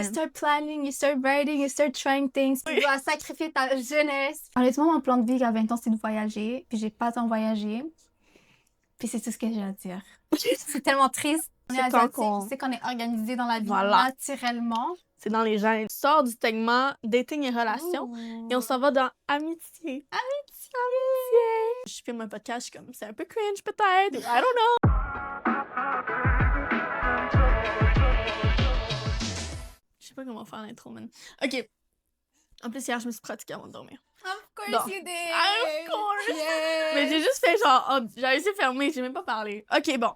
start planning, you start writing, you start trying things. Tu dois sacrifier ta jeunesse. Honnêtement, mon plan de vie à 20 ans, c'est de voyager. Puis j'ai pas tant voyagé. Puis c'est tout ce que j'ai à dire. C'est tellement triste. On est asiatique, on sait qu'on est organisé dans la vie naturellement. C'est dans les gènes. On sort du segment dating et relations et on s'en va dans amitié. Amitié! Je filme un podcast, je suis comme, c'est un peu cringe peut-être, I don't know. Je sais pas comment faire l'intro, man. OK. En plus, hier, je me suis pratiquée avant de dormir. Of course Donc, you did! Of course! Yes. Mais j'ai juste fait genre, oh, j'ai réussi à fermer, j'ai même pas parlé. OK, bon.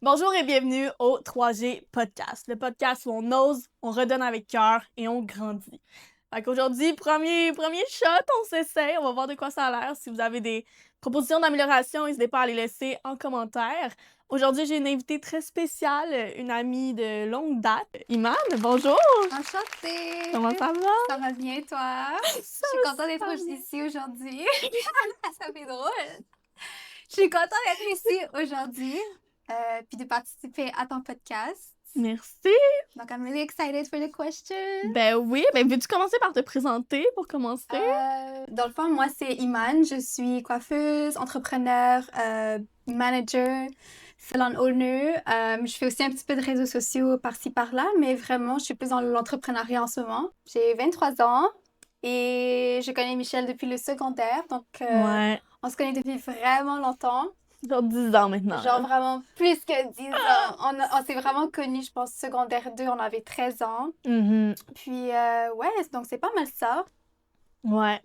Bonjour et bienvenue au 3G Podcast. Le podcast où on ose, on redonne avec cœur et on grandit. Fait qu'aujourd'hui, premier shot, on s'essaye, on va voir de quoi ça a l'air. Si vous avez des propositions d'amélioration, n'hésitez pas à les laisser en commentaire. Aujourd'hui, j'ai une invitée très spéciale, une amie de longue date, Iman. Bonjour! Enchantée! Comment ça va? Ça va bien, toi? Je suis contente d'être ici aujourd'hui. Ça fait drôle. Je suis contente d'être ici aujourd'hui, puis de participer à ton podcast. Merci! Donc, I'm really excited for the question. Ben oui, ben veux-tu commencer par te présenter pour commencer? Dans le fond, moi, c'est Iman. Je suis coiffeuse, entrepreneur, manager, salon owner. Je fais aussi un petit peu de réseaux sociaux par-ci, par-là, mais vraiment, je suis plus dans l'entrepreneuriat en ce moment. J'ai 23 ans et je connais Michel depuis le secondaire. Donc, on se connaît depuis vraiment longtemps. Genre 10 ans maintenant. Genre vraiment plus que 10 ans. On s'est vraiment connus, je pense, secondaire 2, on avait 13 ans. Mm-hmm. Puis, ouais, donc c'est pas mal ça. Ouais.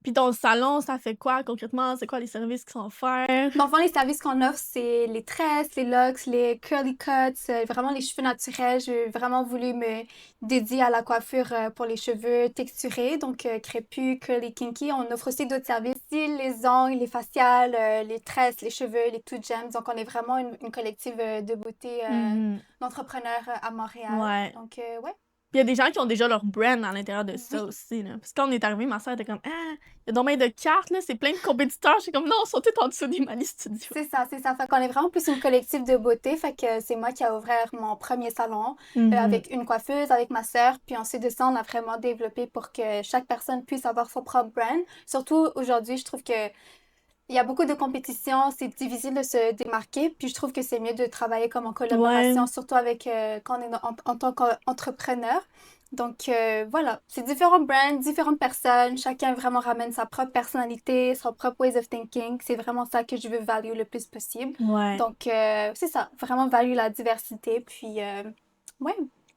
Puis ton salon, ça fait quoi concrètement? C'est quoi les services qui sont offerts? Dans le fond, les services qu'on offre, c'est les tresses, les locks, les curly cuts, vraiment les cheveux naturels. J'ai vraiment voulu me dédier à la coiffure pour les cheveux texturés, donc crépus, curly, kinky. On offre aussi d'autres services, les ongles, les faciales, les tresses, les cheveux, les two gems. Donc, on est vraiment une collective de beauté d'entrepreneurs à Montréal. Ouais. Donc, ouais. Puis il y a des gens qui ont déjà leur brand à l'intérieur de ça aussi. Là. Parce que quand on est arrivé, ma soeur était comme « Ah, il y a donc bien de cartes, là, c'est plein de compétiteurs. » J'étais comme « Non, ils sont tous en dessous d'Imani Studio. » C'est ça. Fait qu'on est vraiment plus une collective de beauté. Fait que c'est moi qui ai ouvert mon premier salon avec une coiffeuse, avec ma sœur. Puis ensuite de ça, on a vraiment développé pour que chaque personne puisse avoir son propre brand. Surtout aujourd'hui, je trouve que il y a beaucoup de compétition, c'est difficile de se démarquer. Puis je trouve que c'est mieux de travailler comme en collaboration, surtout avec quand on est en tant qu'entrepreneur. Donc voilà, c'est différents brands, différentes personnes. Chacun vraiment ramène sa propre personnalité, son propre ways of thinking. C'est vraiment ça que je veux value le plus possible. Ouais. Donc c'est ça, vraiment value la diversité. Puis ouais.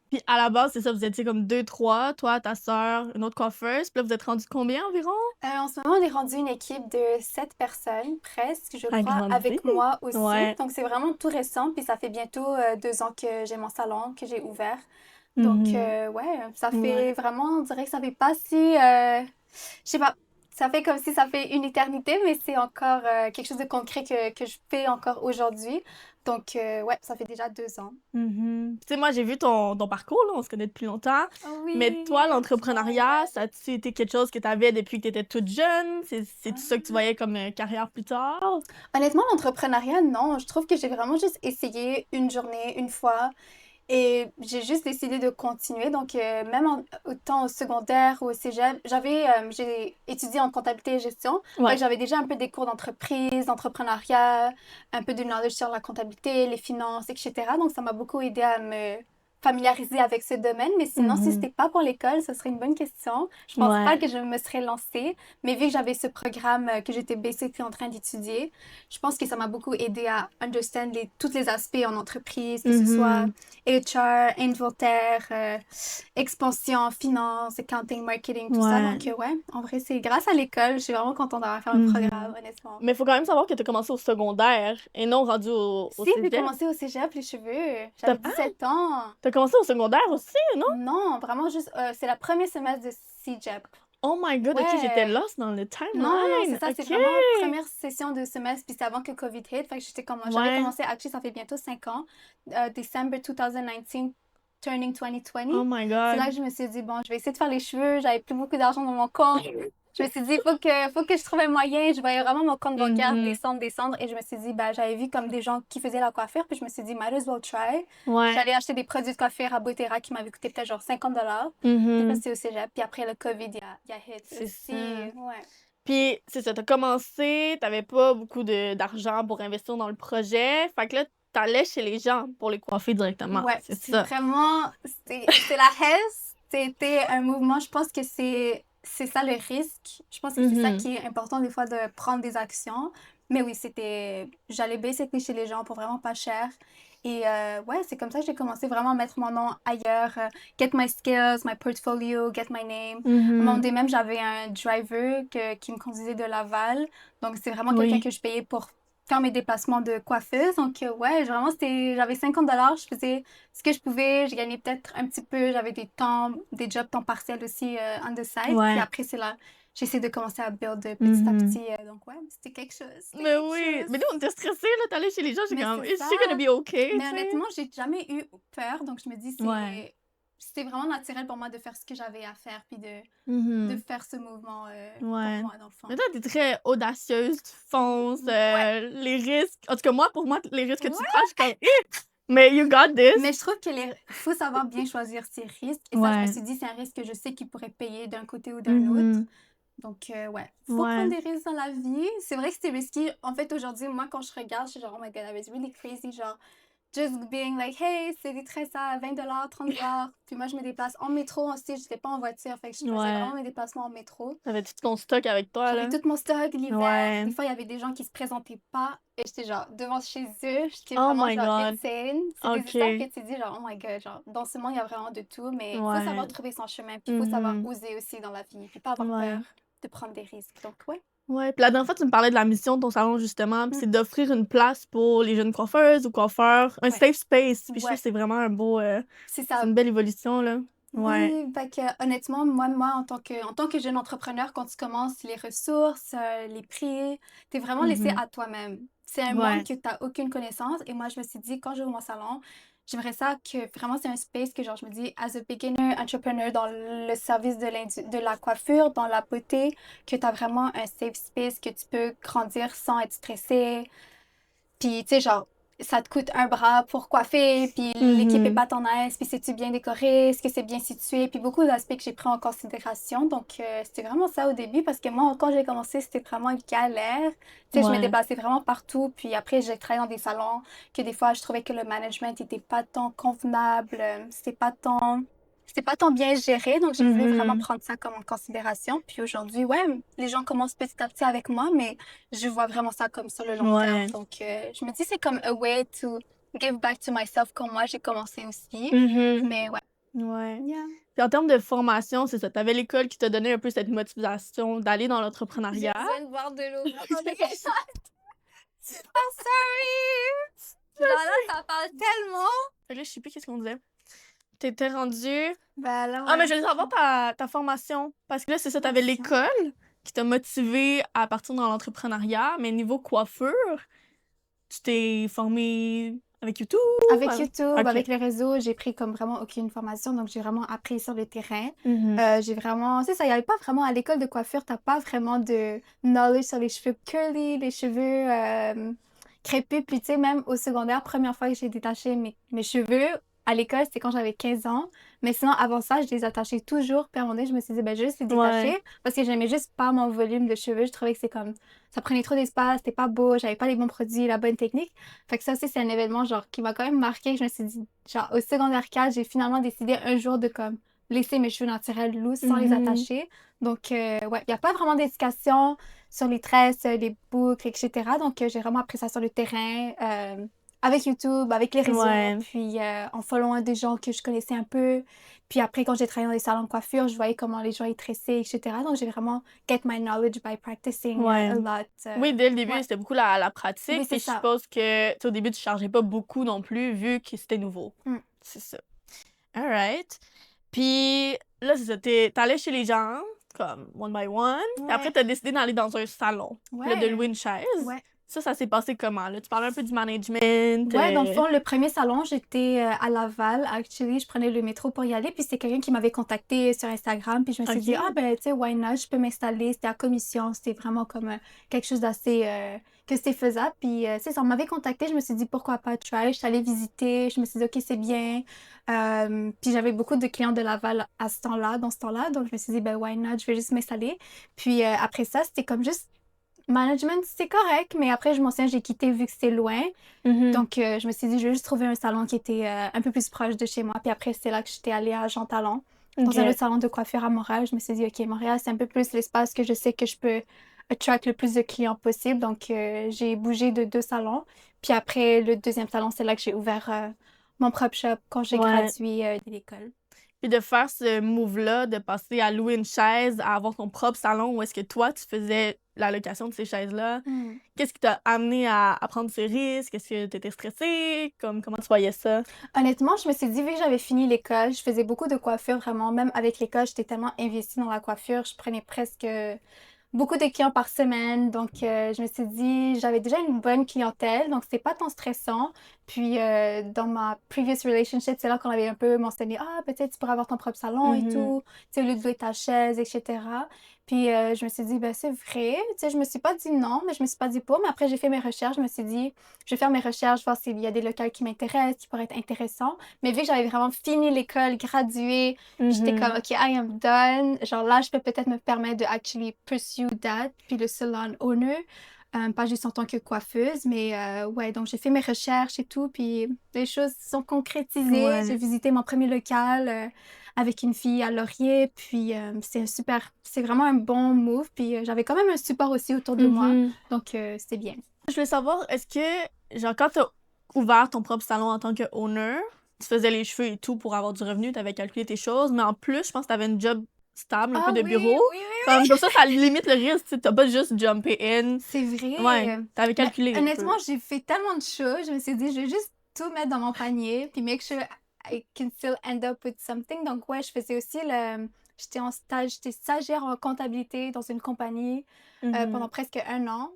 Puis à la base, c'est ça, vous étiez comme 2-3, toi, ta sœur, une autre coiffeuse. Puis là, vous êtes rendu combien environ? En ce moment, on est rendu une équipe de 7 personnes, presque, je crois, Agrandi. avec moi aussi. Ouais. Donc, c'est vraiment tout récent. Puis, ça fait bientôt 2 ans que j'ai mon salon, que j'ai ouvert. Donc, ouais, ça fait vraiment, on dirait que ça fait pas si... je sais pas, ça fait comme si ça fait une éternité, mais c'est encore quelque chose de concret que je fais encore aujourd'hui. Donc, ouais, ça fait déjà 2 ans. Tu sais, moi, j'ai vu ton parcours, là, on se connaît depuis longtemps. Oh oui, Mais toi, l'entrepreneuriat, ça a-tu été quelque chose que tu avais depuis que tu étais toute jeune? C'est-tu ça que tu voyais comme carrière plus tard? Honnêtement, l'entrepreneuriat, non. Je trouve que j'ai vraiment juste essayé une journée, une fois. Et j'ai juste décidé de continuer. Donc, même autant au secondaire ou au cégep, j'ai étudié en comptabilité et gestion. Ouais. Fait que j'avais déjà un peu des cours d'entreprise, d'entrepreneuriat, un peu de knowledge sur la comptabilité, les finances, etc. Donc, ça m'a beaucoup aidé à me familiariser avec ce domaine. Mais sinon, si c'était pas pour l'école, ce serait une bonne question. Je pense pas que je me serais lancée. Mais vu que j'avais ce programme que j'étais basically en train d'étudier, je pense que ça m'a beaucoup aidé à understand tous les aspects en entreprise, que ce soit HR, inventaire, expansion, finance, accounting, marketing, tout ça. Donc, ouais, en vrai, c'est grâce à l'école. Je suis vraiment contente d'avoir fait le programme, honnêtement. Mais il faut quand même savoir que tu as commencé au secondaire et non rendu au Si, cégep. j'ai commencé au cégep, les cheveux. J'avais 17 ans. T'as commencé au secondaire aussi, non? Non, vraiment juste, c'est le premier semestre de cégep. Oh my god, ok, j'étais lost dans le timeline. Non, c'est ça, c'est vraiment la première session de semestre, puis c'est avant que COVID hit. Fait que j'avais commencé, actually, ça fait bientôt 5 ans, December 2019, turning 2020. Oh my god. C'est là que je me suis dit, bon, je vais essayer de faire les cheveux, j'avais plus beaucoup d'argent dans mon compte. Je me suis dit, faut que je trouve un moyen. Je voyais vraiment mon compte bancaire Mhm. descendre. Et je me suis dit, ben, j'avais vu comme des gens qui faisaient la coiffure. Puis je me suis dit, might as well try. Ouais. J'allais acheter des produits de coiffure à Botera qui m'avaient coûté peut-être genre $50. Puis Mhm. c'est au cégep. Puis après, le COVID, il y a hit C'est aussi. ça. Ouais. Puis, c'est ça, t'as commencé, t'avais pas beaucoup d'argent pour investir dans le projet. Fait que là, t'allais chez les gens pour les coiffer directement. Ouais, C'est c'est ça. vraiment, c'est la hesse. C'était un mouvement, je pense que c'est ça le risque. Je pense que c'est ça Mhm. qui est important des fois de prendre des actions. Mais oui, j'allais basically chez les gens pour vraiment pas cher. Et ouais, c'est comme ça que j'ai commencé vraiment à mettre mon nom ailleurs. Get my skills, my portfolio, get my name. À un moment Mhm. donné même, j'avais un driver qui me conduisait de Laval. Donc, c'est vraiment quelqu'un Oui. que je payais pour faire mes déplacements de coiffeuse. Donc, ouais, vraiment, j'avais $50, je faisais ce que je pouvais, je gagnais peut-être un petit peu, j'avais des jobs temps partiel aussi on the side. Puis Ouais. après, c'est là, j'essaie de commencer à build petit à Mhm. petit. Donc, ouais, c'était quelque chose, c'était Mais quelque oui. chose. Mais nous, on était stressés, là. T'allais chez les gens, j'ai Mais comme, c'est is ça. she gonna be okay, Mais tu sais? honnêtement, j'ai jamais eu peur. Donc, je me dis, Ouais. c'était vraiment naturel pour moi de faire ce que j'avais à faire, puis de Mhm. faire ce mouvement pour Ouais. moi, dans le fond. Mais toi, t'es très audacieuse, tu fonces, Ouais. les risques. En tout cas, moi, pour moi, les risques que tu Ouais. prends, je suis comme, mais you got Mais this. je trouve faut savoir bien choisir ses risques. Et ça, je me Ouais. suis dit, c'est un risque que je sais qu'il pourrait payer d'un côté ou d'un autre. Mhm. Donc, ouais, faut Ouais. prendre des risques dans la vie. C'est vrai que c'est risqué. En fait, aujourd'hui, moi, quand je regarde, je suis genre, oh my god, that was really crazy. Genre, just being like, hey, c'est des tresses à $20, $30. Puis moi, je me déplace en métro aussi. Je n'étais pas en voiture. Fait que je faisais Ouais. vraiment mes déplacements en métro. T'avais tout ton stock avec toi, J'avais là. tout mon stock l'hiver. Ouais. Des fois, il y avait des gens qui se présentaient pas. Et j'étais genre devant chez eux. J'étais Oh vraiment my genre God. insane. C'est des histoires que OK. tu dis genre, oh my god, genre, dans ce monde, il y a vraiment de tout. Mais il faut savoir Ouais. trouver son chemin. Puis il faut savoir Mhm. oser aussi dans la vie. Puis pas avoir peur Ouais. de prendre des risques. Donc, ouais. Ouais. Puis la dernière fois, tu me parlais de la mission de ton salon, justement. Puis Mm. c'est d'offrir une place pour les jeunes coiffeuses ou coiffeurs. Un Ouais. safe space. Puis je trouve Ouais. que c'est vraiment un beau... C'est c'est ça. une belle évolution, là. Ouais. Oui, fait que, honnêtement, moi en tant que jeune entrepreneur, quand tu commences, les ressources, les prix, t'es vraiment laissé Mhm. à toi-même. C'est un monde Ouais. que t'as aucune connaissance. Et moi, je me suis dit, quand j'ouvre mon salon, j'aimerais ça que vraiment c'est un space que, genre, je me dis, as a beginner entrepreneur dans le service de la coiffure, dans la beauté, que t'as vraiment un safe space, que tu peux grandir sans être stressé. Puis, tu sais, genre, ça te coûte un bras pour coiffer, puis l'équipe est Mhm. pas ton aise, puis c'est-tu bien décoré, est-ce que c'est bien situé, puis beaucoup d'aspects que j'ai pris en considération. Donc, c'était vraiment ça au début, parce que moi, quand j'ai commencé, c'était vraiment galère. Tu sais, je me Ouais. déplaçais vraiment partout, puis après, j'ai travaillé dans des salons que des fois, je trouvais que le management était pas tant convenable, c'était pas tant bien géré, donc j'ai voulu vraiment Mhm. prendre ça comme en considération. Puis aujourd'hui, ouais, les gens commencent petit à petit avec moi, mais je vois vraiment ça comme sur le long terme. Ouais. Donc, je me dis, c'est comme a way to give back to myself comme moi, j'ai commencé aussi. Mhm. Mais ouais. Ouais. Yeah. Puis en termes de formation, c'est ça. T'avais l'école qui t'a donné un peu cette motivation d'aller dans J'ai l'entrepreneuriat. besoin de boire de l'eau. Attendez, I'm sorry! Genre là, ça parle tellement. Fait que là, je sais plus qu'est-ce qu'on disait. T'étais rendu. Ben là, Ah, mais ouais. je voulais savoir ta formation. Parce que là, c'est ça, t'avais Formation. l'école qui t'a motivé à partir dans l'entrepreneuriat, mais niveau coiffure, tu t'es formé avec YouTube? Avec YouTube, OK. avec les réseaux, j'ai pris comme vraiment aucune formation, donc j'ai vraiment appris sur le terrain. Mhm. J'ai vraiment, tu sais, ça, il n'y avait pas vraiment à l'école de coiffure, t'as pas vraiment de knowledge sur les cheveux curly, les cheveux crépus. Puis tu sais, même au secondaire, première fois que j'ai détaché mes cheveux à l'école, c'était quand j'avais 15 ans. Mais sinon, avant ça, je les attachais toujours. Puis à un moment donné, je me suis dit, ben, je vais juste les Ouais. détacher parce que j'aimais juste pas mon volume de cheveux. Je trouvais que c'est comme, ça prenait trop d'espace, c'était pas beau, j'avais pas les bons produits, la bonne technique. Fait que ça aussi, c'est un événement genre qui m'a quand même marqué. Je me suis dit, genre au secondaire 4, j'ai finalement décidé un jour de comme laisser mes cheveux naturels loose sans les Mhm. attacher. Donc, ouais, il n'y a pas vraiment d'éducation sur les tresses, les boucles, etc. Donc, j'ai vraiment appris ça sur le terrain, avec YouTube, avec les réseaux, Ouais. puis en followant des gens que je connaissais un peu. Puis après, quand j'ai travaillé dans les salons de coiffure, je voyais comment les gens y tressaient, etc. Donc, j'ai vraiment get my knowledge by practicing Ouais. a lot. Oui, dès le début, Ouais. c'était beaucoup la pratique. Oui, c'est Puis je ça. suppose que, tu sais, au début, tu chargeais pas beaucoup non plus, vu que c'était nouveau. Mm. C'est ça. All right. Puis là, c'est ça. T'allais chez les gens, comme one by one. Puis après, Ouais. t'as décidé d'aller dans un salon. Puis là, de Ouais. louer une chaise. Ouais. Ça s'est passé comment, là? Tu parlais un peu du management. Ouais, dans le fond, le premier salon, j'étais à Laval. Actually, je prenais le métro pour y aller. Puis c'est quelqu'un qui m'avait contacté sur Instagram. Puis je me suis dit, ah OK. ben, tu sais, why not? Je peux m'installer. C'était à commission. C'était vraiment comme quelque chose d'assez. Que c'était faisable. Puis, c'est ça, on m'avait contacté. Je me suis dit, pourquoi pas try? Je suis allée visiter. Je me suis dit, OK, c'est bien. Puis j'avais beaucoup de clients de Laval à ce temps-là, dans ce temps-là. Donc, je me suis dit, ben, why not? Je vais juste m'installer. Puis après ça, c'était comme juste. Management, c'était correct, mais après, je m'en souviens, j'ai quitté vu que c'était loin. Mhm. Donc, je me suis dit, je vais juste trouver un salon qui était un peu plus proche de chez moi. Puis après, c'est là que j'étais allée à Jean Talon, dans un OK. autre salon de coiffure à Montréal. Je me suis dit, OK, Montréal, c'est un peu plus l'espace que je sais que je peux attract le plus de clients possible. Donc, j'ai bougé de 2 salons. Puis après, le deuxième salon, c'est là que j'ai ouvert mon propre shop quand j'ai Ouais. gradué de l'école. Puis de faire ce move-là, de passer à louer une chaise, à avoir ton propre salon, où est-ce que toi, tu faisais la location de ces chaises-là, Hmm. qu'est-ce qui t'a amené à prendre ces risques? Est-ce que t'étais stressée? Comment tu voyais ça? Honnêtement, je me suis dit, vu que j'avais fini l'école, je faisais beaucoup de coiffure, vraiment. Même avec l'école, j'étais tellement investie dans la coiffure. Je prenais presque beaucoup de clients par semaine. Donc, je me suis dit, j'avais déjà une bonne clientèle, donc c'était pas tant stressant. Puis, dans ma previous relationship, c'est là qu'on avait un peu mentionné, ah, peut-être tu pourrais avoir ton propre salon et Mhm. tout, tu sais, au lieu de louer ta chaise, etc. Puis, je me suis dit, ben, c'est vrai. Tu sais, je me suis pas dit non, mais je me suis pas dit pas. Mais après, j'ai fait mes recherches. Je me suis dit, je vais faire mes recherches, voir s'il y a des locales qui m'intéressent, qui pourraient être intéressants. Mais vu que j'avais vraiment fini l'école, gradué, j'étais comme, Mhm. OK, I am done. Genre là, je peux peut-être me permettre de actually pursue that. Puis le salon owner, pas juste en tant que coiffeuse, mais ouais, donc j'ai fait mes recherches et tout. Puis les choses se sont concrétisées. J'ai Ouais. visité mon premier local avec une fille à Laurier. Puis c'est vraiment un bon move. Puis j'avais quand même un support aussi autour de moi. Mhm. Donc c'était bien. Je voulais savoir, est-ce que, genre, quand t'as ouvert ton propre salon en tant que owner, tu faisais les cheveux et tout pour avoir du revenu, t'avais calculé tes choses, mais en plus, je pense que t'avais une job stable, un peu Ah de oui, bureau. oui, oui, Comme, oui. comme ça limite le risque, tu sais, t'as pas juste jumpé in. C'est Ouais, vrai. t'avais Mais calculé un peu. honnêtement, j'ai fait tellement de choses. Je me suis dit, je vais juste tout mettre dans mon panier, puis make sure I can still end up with something. Donc, ouais, je faisais aussi le. J'étais en stage, j'étais stagiaire en comptabilité dans une compagnie pendant Mhm. presque 1 an.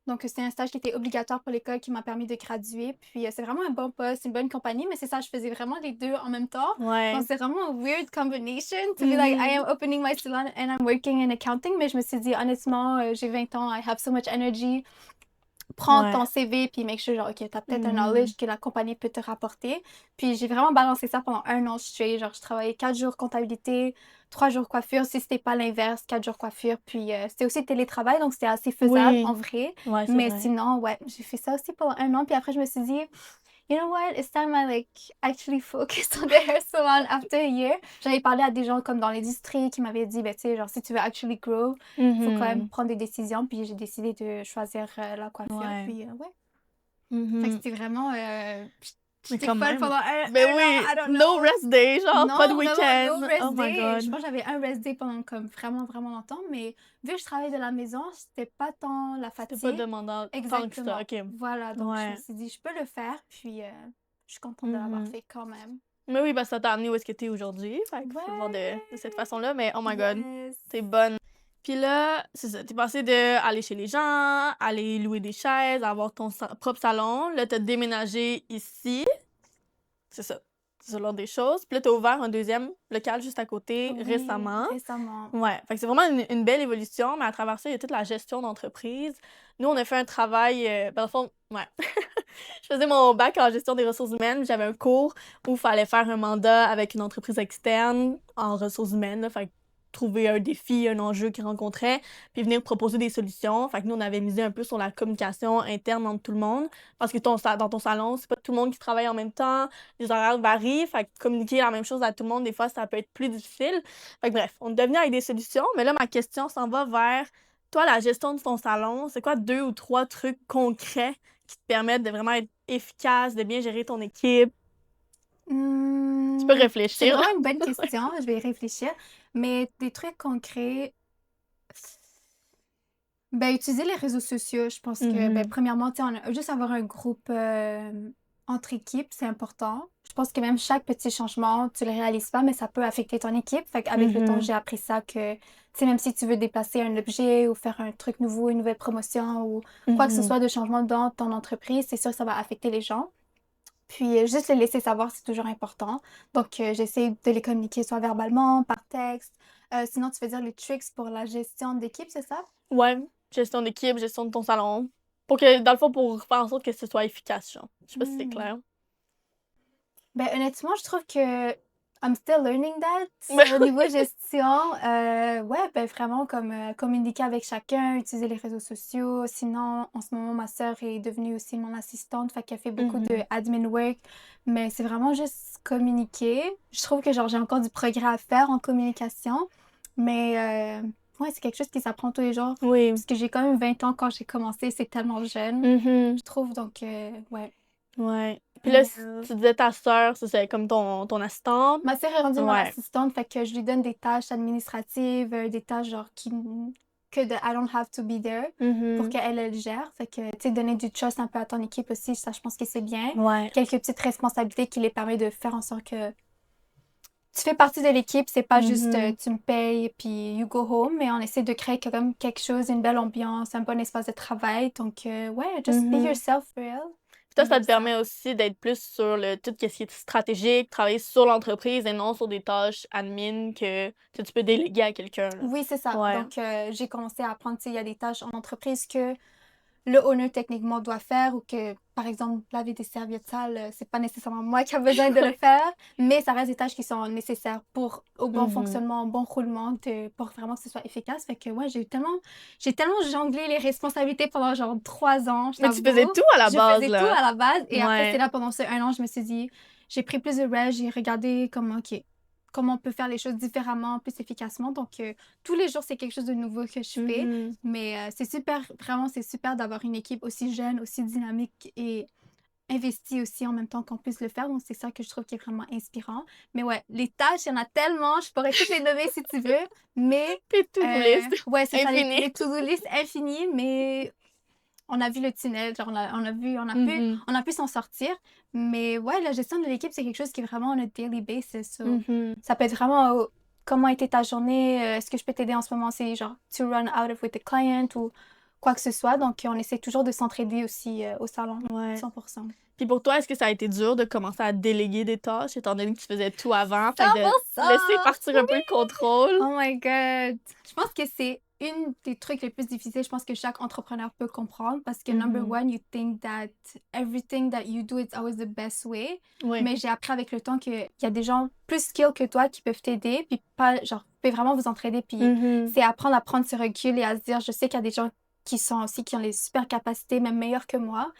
Donc, c'était un stage qui était obligatoire pour l'école qui m'a permis de graduer. Puis, c'est vraiment un bon poste, une bonne compagnie, mais c'est ça, je faisais vraiment les deux en même temps. Donc, Ouais. c'est vraiment un weird combination to be like, I Mhm. am opening my salon and I'm working in accounting. Mais je me suis dit, honnêtement, j'ai 20 ans, I have so much energy. Prends Ouais. ton CV puis make sure, genre, OK, t'as peut-être un Mhm. knowledge que la compagnie peut te rapporter. Puis j'ai vraiment balancé ça pendant 1 an straight. Genre, je travaillais 4 jours comptabilité, 3 jours coiffure. Si c'était pas l'inverse, 4 jours coiffure. Puis c'était aussi télétravail, donc c'était assez faisable en Oui. vrai. Ouais, c'est Mais vrai. sinon, ouais, j'ai fait ça aussi pendant 1 an. Puis après, je me suis dit, you know what, it's time I like actually focus on the hair salon after a year. J'avais parlé à des gens comme dans l'industrie qui m'avaient dit, ben tu sais, genre si tu veux actually grow, il faut quand même Mhm. prendre des décisions. Puis j'ai décidé de choisir la coiffure. Ouais. Puis ouais. Fait que Mhm. c'était vraiment, Mais j'étais quand folle même. pendant Ben un an, oui, I don't no know. rest day, genre, pas de Non, vraiment, no week-end. rest Oh my day. Je god. pense que j'avais un rest day pendant comme vraiment, vraiment longtemps. Mais vu que je travaillais de la maison, c'était pas tant la C'était pas fatigue. demandant tant que ça, Exactement. ok. Voilà, donc je me Ouais. suis dit, je peux le faire. Puis je suis contente de l'avoir Mhm. fait quand même. Mais oui, bah ça t'a amené où est-ce que t'es aujourd'hui. Fait qu'il faut le voir de cette Ouais. façon-là. Mais oh my god, Yes. t'es bonne. Puis là, c'est ça, t'es passé de aller chez les gens, aller louer des chaises, avoir ton propre salon. Là, t'as déménagé ici. C'est ça. C'est l'ordre des choses. Puis là, t'as ouvert un deuxième local juste à côté Oui, récemment. récemment. Ouais, fait que c'est vraiment une belle évolution, mais à travers ça, il y a toute la gestion d'entreprise. Nous, on a fait un travail, dans le fond, ouais. Je faisais mon bac en gestion des ressources humaines, j'avais un cours où il fallait faire un mandat avec une entreprise externe en ressources humaines, là, fait que trouver un défi, un enjeu qu'ils rencontraient, puis venir proposer des solutions. Fait que nous, on avait misé un peu sur la communication interne entre tout le monde, parce que dans ton salon, c'est pas tout le monde qui travaille en même temps, les horaires varient, fait que communiquer la même chose à tout le monde, des fois, ça peut être plus difficile. Fait que bref, on est devenu avec des solutions, mais là, ma question s'en va vers toi, la gestion de ton salon. C'est quoi 2 ou 3 trucs concrets qui te permettent de vraiment être efficace, de bien gérer ton équipe? Tu peux C'est réfléchir, là. vraiment une bonne question. Je vais y réfléchir. Mais des trucs concrets. Ben, utiliser les réseaux sociaux, je pense que, ben, Mhm. premièrement, tu sais, juste avoir un groupe entre équipes, c'est important. Je pense que même chaque petit changement, tu le réalises pas, mais ça peut affecter ton équipe. Fait qu'avec le temps, j'ai appris ça que, tu sais, même si tu veux déplacer un objet ou faire un truc nouveau, une nouvelle promotion ou quoi que ce soit de changement dans ton entreprise, c'est sûr que ça va affecter les gens. Puis juste les laisser savoir, c'est toujours important. Donc, j'essaie de les communiquer soit verbalement, par texte. Sinon, tu veux dire les tricks pour la gestion d'équipe, c'est ça? Ouais, gestion d'équipe, gestion de ton salon. Pour que, dans le fond, pour faire en sorte que ce soit efficace, genre. Je sais pas si c'est clair. Ben, honnêtement, je trouve que I'm still learning that. Au niveau gestion, ouais, ben vraiment comme communiquer avec chacun, utiliser les réseaux sociaux. Sinon, en ce moment, ma sœur est devenue aussi mon assistante, fait qu'elle fait beaucoup de admin work. Mais c'est vraiment juste communiquer. Je trouve que genre j'ai encore du progrès à faire en communication. Mais ouais, c'est quelque chose qui s'apprend tous les jours. Oui. Parce que j'ai quand même 20 ans quand j'ai commencé, c'est tellement jeune, je trouve. Donc, ouais. Ouais. Puis là, tu disais ta sœur, ça c'est comme ton assistante. Ma sœur est rendue mon Ouais. assistante, fait que je lui donne des tâches administratives, des tâches genre que de I don't have to be there pour qu'elle elle gère. Fait que, tu sais, donner du trust un peu à ton équipe aussi, ça, je pense que c'est bien. Ouais. Quelques petites responsabilités qui les permettent de faire en sorte que tu fais partie de l'équipe, c'est pas juste tu me payes puis you go home, mais on essaie de créer comme quelque chose, une belle ambiance, un bon espace de travail. Donc, ouais, just be yourself for real. Puis ça te permet aussi d'être plus sur tout ce qui est stratégique, travailler sur l'entreprise et non sur des tâches admin que tu peux déléguer à quelqu'un. Oui, c'est ça. Ouais. Donc, j'ai commencé à apprendre, tu sais, il y a des tâches en entreprise que le owner techniquement doit faire ou que, par exemple, laver des serviettes sales, c'est pas nécessairement moi qui a besoin de le faire, mais ça reste des tâches qui sont nécessaires au bon fonctionnement, au bon roulement, pour vraiment que ce soit efficace. Fait que, ouais, j'ai tellement jonglé les responsabilités pendant genre 3 ans. Mais tu faisais tout à la base, Je faisais tout à la base. Et après, c'est là, pendant ce 1 an, je me suis dit, j'ai pris plus de rest, j'ai regardé comment on peut faire les choses différemment, plus efficacement. Donc, tous les jours, c'est quelque chose de nouveau que je fais. Mais c'est super, vraiment, c'est super d'avoir une équipe aussi jeune, aussi dynamique et investie aussi en même temps qu'on puisse le faire. Donc, c'est ça que je trouve qui est vraiment inspirant. Mais ouais, les tâches, il y en a tellement. Je pourrais toutes les nommer si tu veux. Mais. Tes to-do list. Ouais, c'est ça, Infini. les to-do list infinies. Mais on a vu le tunnel, genre on a pu s'en sortir. Mais ouais, la gestion de l'équipe, c'est quelque chose qui est vraiment on a daily basis. So, ça peut être vraiment comment était ta journée, est-ce que je peux t'aider en ce moment, c'est genre to run out of with the client ou quoi que ce soit. Donc, on essaie toujours de s'entraider aussi au salon, 100%. Puis pour toi, est-ce que ça a été dur de commencer à déléguer des tâches, étant donné que tu faisais tout avant, fait 100%! de laisser partir un peu le contrôle? Oh my God! Je pense que c'est une des trucs les plus difficiles, je pense que chaque entrepreneur peut comprendre parce que number one, you think that everything that you do is always the best way. Oui. Mais j'ai appris avec le temps qu'il y a des gens plus skilled que toi qui peuvent t'aider, puis pas, genre, vous pouvez vraiment vous entraider, puis c'est apprendre à prendre ce recul et à se dire, je sais qu'il y a des gens qui ont les super capacités, même meilleurs que moi.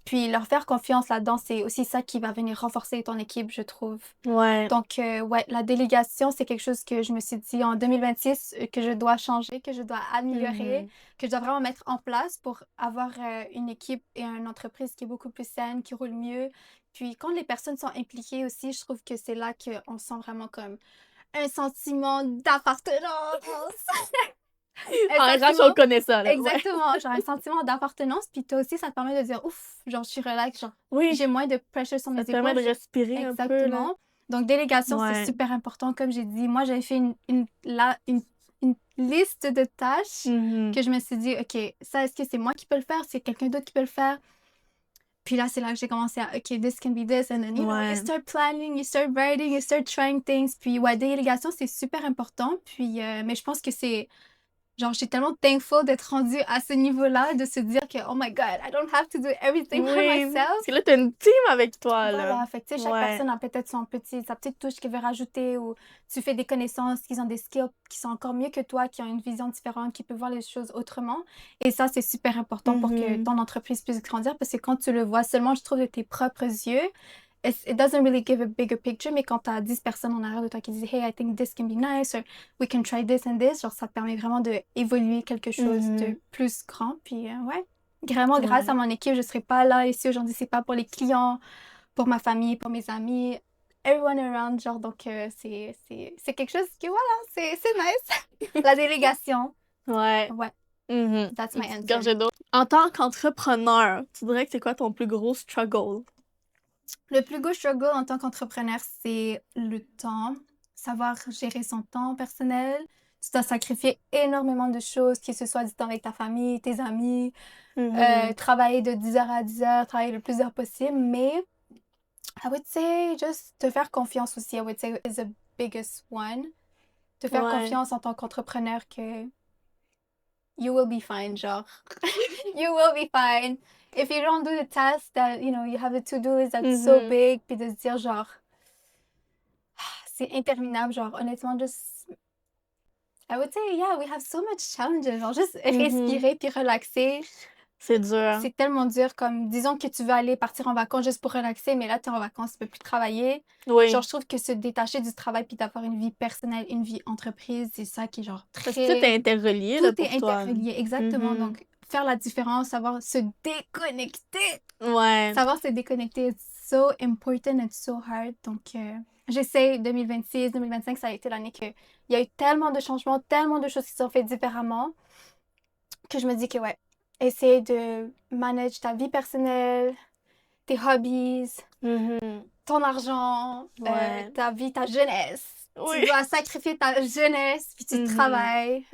Puis leur faire confiance là-dedans, c'est aussi ça qui va venir renforcer ton équipe, je trouve. Ouais. Donc, ouais, la délégation, c'est quelque chose que je me suis dit en 2026 que je dois changer, que je dois améliorer, que je dois vraiment mettre en place pour avoir une équipe et une entreprise qui est beaucoup plus saine, qui roule mieux. Puis, quand les personnes sont impliquées aussi, je trouve que c'est là qu'on sent vraiment comme un sentiment d'appartenance. En RH, on connaît ça. Là. Exactement, genre un sentiment d'appartenance. Puis toi aussi, ça te permet de dire, ouf, genre je suis relax, genre j'ai moins de pressure sur mes épaules. Ça te permet de respirer un peu. Exactement. Donc, délégation, c'est super important. Comme j'ai dit, moi, j'avais fait une liste de tâches que je me suis dit, OK, ça, est-ce que c'est moi qui peux le faire? C'est quelqu'un d'autre qui peut le faire? Puis là, c'est là que j'ai commencé à, OK, this can be this. And then, you know, you start planning, you start writing, you start trying things. Puis, ouais, délégation, c'est super important. Puis, mais je pense que c'est... Genre, je suis tellement thankful d'être rendue à ce niveau-là, de se dire que, oh my God, I don't have to do everything by myself. Parce que là, t'as une team avec toi, là. Voilà, fait que, tu sais, chaque personne a peut-être sa petite touche qu'elle veut rajouter ou tu fais des connaissances qui ont des skills qui sont encore mieux que toi, qui ont une vision différente, qui peuvent voir les choses autrement. Et ça, c'est super important pour que ton entreprise puisse grandir parce que quand tu le vois seulement, je trouve, de tes propres yeux, it doesn't really give a bigger picture, mais quand tu as 10 personnes en arrière de toi qui disent « Hey, I think this can be nice » or « We can try this and this », genre ça te permet vraiment d'évoluer quelque chose de plus grand. Puis ouais, vraiment grâce à mon équipe, je ne serais pas là ici aujourd'hui. C'est pas pour les clients, pour ma famille, pour mes amis, everyone around, genre donc c'est quelque chose qui, voilà, c'est nice. La délégation. Ouais. That's my answer. En tant qu'entrepreneur, tu dirais que c'est quoi ton plus gros struggle? Le plus gros struggle en tant qu'entrepreneur, c'est le temps. Savoir gérer son temps personnel. Tu dois sacrifier énormément de choses, que ce soit du temps avec ta famille, tes amis, travailler de 10h à 10h, travailler le plus d'heures possible. Mais I would say just te faire confiance aussi. I would say is the biggest one. Te faire Ouais. confiance en tant qu'entrepreneur que you will be fine, genre. You will be fine. If you don't do the task that, you have a to-do list that's so big, puis de se dire, genre, c'est interminable, genre, honnêtement, just, I would say, yeah, we have so much challenges, genre, juste respirer puis relaxer. C'est dur. C'est tellement dur, comme, disons que tu veux aller partir en vacances juste pour relaxer, mais là, tu es en vacances, tu peux plus travailler. Oui. Genre, je trouve que se détacher du travail puis d'avoir une vie personnelle, une vie entreprise, c'est ça qui est, genre, Parce que tout est interrelié, là, Tout pour est toi. interrelié, exactement. Donc, faire la différence, savoir se déconnecter. Ouais. Savoir se déconnecter, it's so important, it's so hard. Donc, j'essaie 2026, 2025, ça a été l'année qu'il y a eu tellement de changements, tellement de choses qui sont faites différemment, que je me dis que, ouais, essayer de manager ta vie personnelle, tes hobbies, ton argent, Ouais. ta vie, ta jeunesse. Oui. Tu dois sacrifier ta jeunesse, puis tu travailles.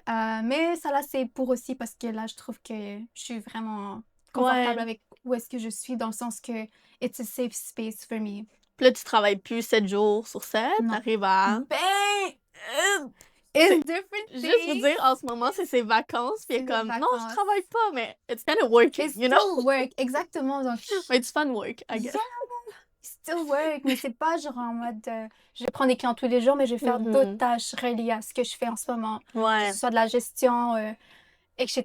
Mais ça, là, c'est pour aussi parce que là, je trouve que je suis vraiment confortable avec où est-ce que je suis, dans le sens que it's a safe space for me. Puis là, tu travailles plus 7 jours sur 7. Non. T'arrives à... It's different things. Juste vous dire, en ce moment, c'est ses vacances. Puis C'est comme, mes non, je vacances. travaille pas, mais it's kind of working, It's you know? still work, exactement. Donc, But it's fun work, I guess. yeah, still work, mais c'est pas genre en mode je vais prendre des clients tous les jours, mais je vais faire d'autres tâches reliées à ce que je fais en ce moment. Ouais. Que ce soit de la gestion, etc.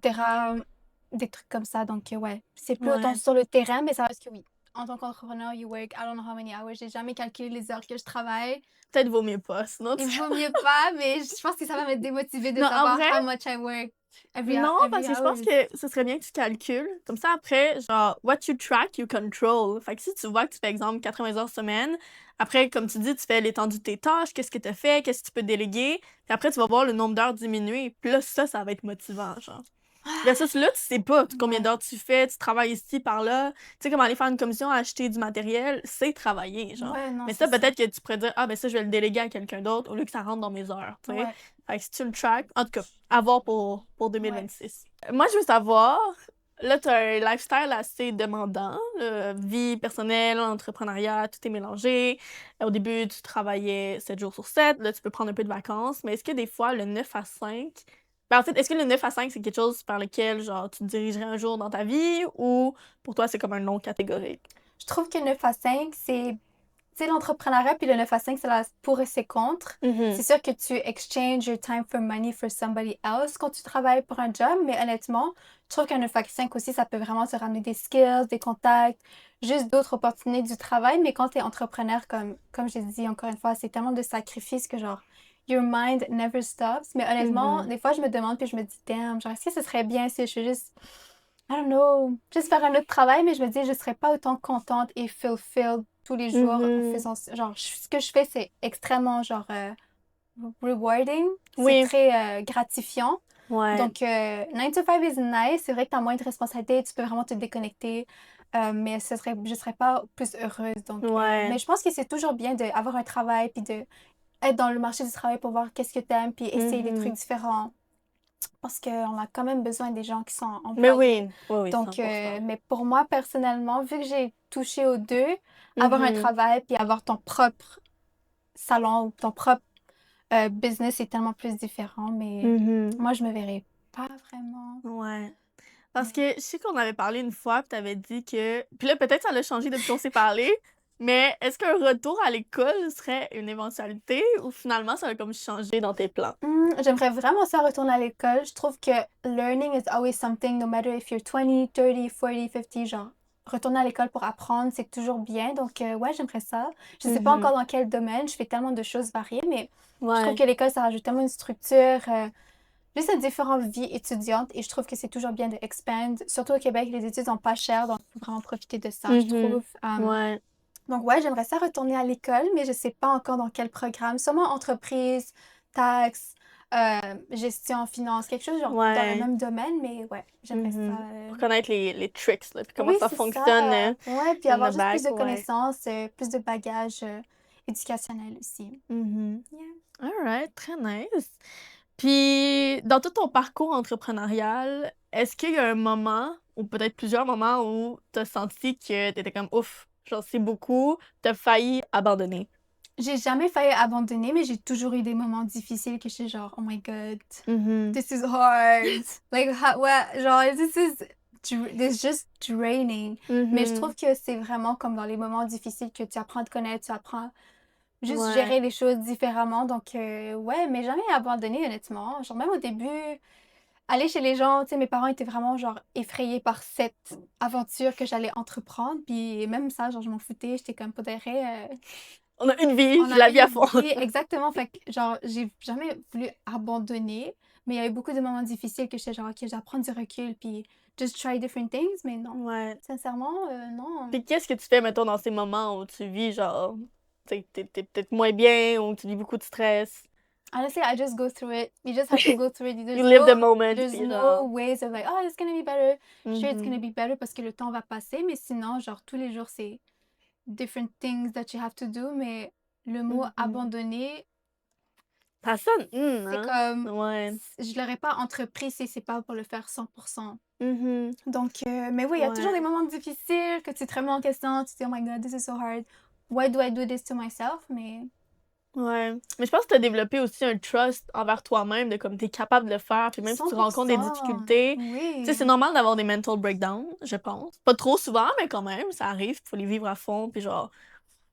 Des trucs comme ça. Donc, ouais, c'est plus autant sur le terrain, mais ça reste que oui. En tant qu'entrepreneur, you work, I don't know how many hours. J'ai jamais calculé les heures que je travaille. Peut-être vaut mieux pas, sinon Il vaut mieux pas, mais je pense que ça va me démotiver de savoir how much I work. Non, parce que je pense que ce serait bien que tu calcules. Comme ça, après, genre, what you track, you control. Fait que si tu vois que tu fais, exemple, 80 heures semaine, après, comme tu dis, tu fais l'étendue de tes tâches, qu'est-ce que tu as fait, qu'est-ce que tu peux déléguer, puis après, tu vas voir le nombre d'heures diminuer. Puis là, ça va être motivant, genre. Versus là, tu sais pas combien d'heures tu fais, tu travailles ici, par là. Tu sais, comme aller faire une commission, acheter du matériel, c'est travailler, genre. Ouais, non, mais ça, peut-être que tu pourrais dire, ah, ben ça, je vais le déléguer à quelqu'un d'autre au lieu que ça rentre dans mes heures, tu sais. Ouais. Fait que si tu le track, en tout cas, à voir pour 2026. Moi, je veux savoir, là, tu as un lifestyle assez demandant, là, vie personnelle, entrepreneuriat, tout est mélangé. Au début, tu travaillais 7 jours sur 7, là, tu peux prendre un peu de vacances, mais est-ce que des fois, le 9 à 5... Ben, en fait, est-ce que le 9 à 5, c'est quelque chose par lequel, genre, tu te dirigerais un jour dans ta vie, ou pour toi, c'est comme un non catégorique? Je trouve que 9 à 5, c'est... Tu sais, l'entrepreneuriat puis le 9 à 5, c'est la pour et c'est contre. C'est sûr que tu exchange your time for money for somebody else quand tu travailles pour un job, mais honnêtement, je trouve qu'un 9 à 5 aussi, ça peut vraiment te ramener des skills, des contacts, juste d'autres opportunités du travail. Mais quand tu es entrepreneur, comme j'ai dit encore une fois, c'est tellement de sacrifices que genre, your mind never stops. Mais honnêtement, des fois, je me demande puis je me dis, damn, genre, est-ce que ce serait bien si je fais juste, I don't know, juste faire un autre travail, mais je me dis, je serais pas autant contente et fulfilled tous les jours en faisant genre ce que je fais, c'est extrêmement genre rewarding, c'est très gratifiant. Donc 9 to 5 is nice, c'est vrai que tu as moins de responsabilités, tu peux vraiment te déconnecter, mais je serais pas plus heureuse. Donc mais je pense que c'est toujours bien d'avoir un travail puis de être dans le marché du travail pour voir qu'est-ce que tu aimes puis essayer des trucs différents. Parce qu'on a quand même besoin des gens qui sont employés. Mais oui. Donc, mais pour moi, personnellement, vu que j'ai touché aux deux, avoir un travail puis avoir ton propre salon ou ton propre business, c'est tellement plus différent. Mais moi, je me verrais pas vraiment. Ouais. Parce que je sais qu'on avait parlé une fois, puis t'avais dit que... Puis là, peut-être ça l'a changé depuis qu'on s'est parlé, mais est-ce qu'un retour à l'école serait une éventualité ou finalement ça va comme changer dans tes plans? J'aimerais vraiment ça retourner à l'école. Je trouve que learning is always something, no matter if you're 20, 30, 40, 50, genre. Retourner à l'école pour apprendre, c'est toujours bien. Donc, ouais, j'aimerais ça. Je sais pas encore dans quel domaine. Je fais tellement de choses variées, mais je trouve que l'école, ça rajoute tellement une structure, juste une différente vie étudiante. Et je trouve que c'est toujours bien de expand. Surtout au Québec, les études sont pas chères, donc il faut vraiment profiter de ça, je trouve. Donc, ouais, j'aimerais ça retourner à l'école, mais je sais pas encore dans quel programme. Sûrement entreprise, taxes, gestion, finance, quelque chose genre dans le Ouais. même domaine, mais ouais, j'aimerais ça. Pour connaître les tricks, là, puis comment Oui, ça c'est fonctionne ça. Ouais, puis in avoir the juste plus back, de ouais. connaissances, plus de bagages éducationnels aussi. Mhm. Yeah. Alright, très nice. Puis, dans tout ton parcours entrepreneurial, est-ce qu'il y a un moment, ou peut-être plusieurs moments, où t'as senti que t'étais comme ouf, j'en sais beaucoup, t'as failli abandonner? J'ai jamais failli abandonner, mais j'ai toujours eu des moments difficiles que j'étais genre, oh my God, Mhm. this is hard. Like, ouais, genre, this just draining. Mais je Mhm. trouve que c'est vraiment comme dans les moments difficiles que tu apprends à te connaître, tu apprends juste Ouais. gérer les choses différemment. Donc, ouais, mais jamais abandonné, honnêtement. Genre, même au début, aller chez les gens, tu sais, mes parents étaient vraiment, genre, effrayés par cette aventure que j'allais entreprendre. Puis même ça, genre, je m'en foutais. J'étais comme, pour de vrai, On a une vie, on je a la vis à une fond. vie, exactement. Fait que, genre, j'ai jamais voulu abandonner. Mais il y a eu beaucoup de moments difficiles que j'étais genre, OK, j'apprends du recul, puis just try different things. Mais non, Ouais. sincèrement, non. Puis qu'est-ce que tu fais, mettons, dans ces moments où tu vis, genre, t'es peut-être moins bien, ou tu vis beaucoup de stress? Honestly, I just go through it. You just have to go through it. You live the moment, There's puis no genre... ways of like, oh, it's gonna be better. Sure, it's gonna Mhm. be better parce que le temps va passer. Mais sinon, genre, tous les jours, c'est different things that you have to do. Mais le mot Mhm. abandonner, Ça sonne, c'est hein? comme, Ouais. je l'aurais pas entrepris si c'est pas pour le faire 100%. Mhm. Donc, mais oui, il y a toujours des Ouais. moments difficiles que tu te remets en question. Tu te dis, oh my God, this is so hard. Why do I do this to myself? Mais Ouais. Mais je pense que t'as développé aussi un trust envers toi-même, de comme t'es capable de le faire, puis même si tu rencontres des 100%. difficultés, tu sais, c'est Oui. normal d'avoir des mental breakdowns, je pense. Pas trop souvent, mais quand même, ça arrive, faut les vivre à fond, puis genre,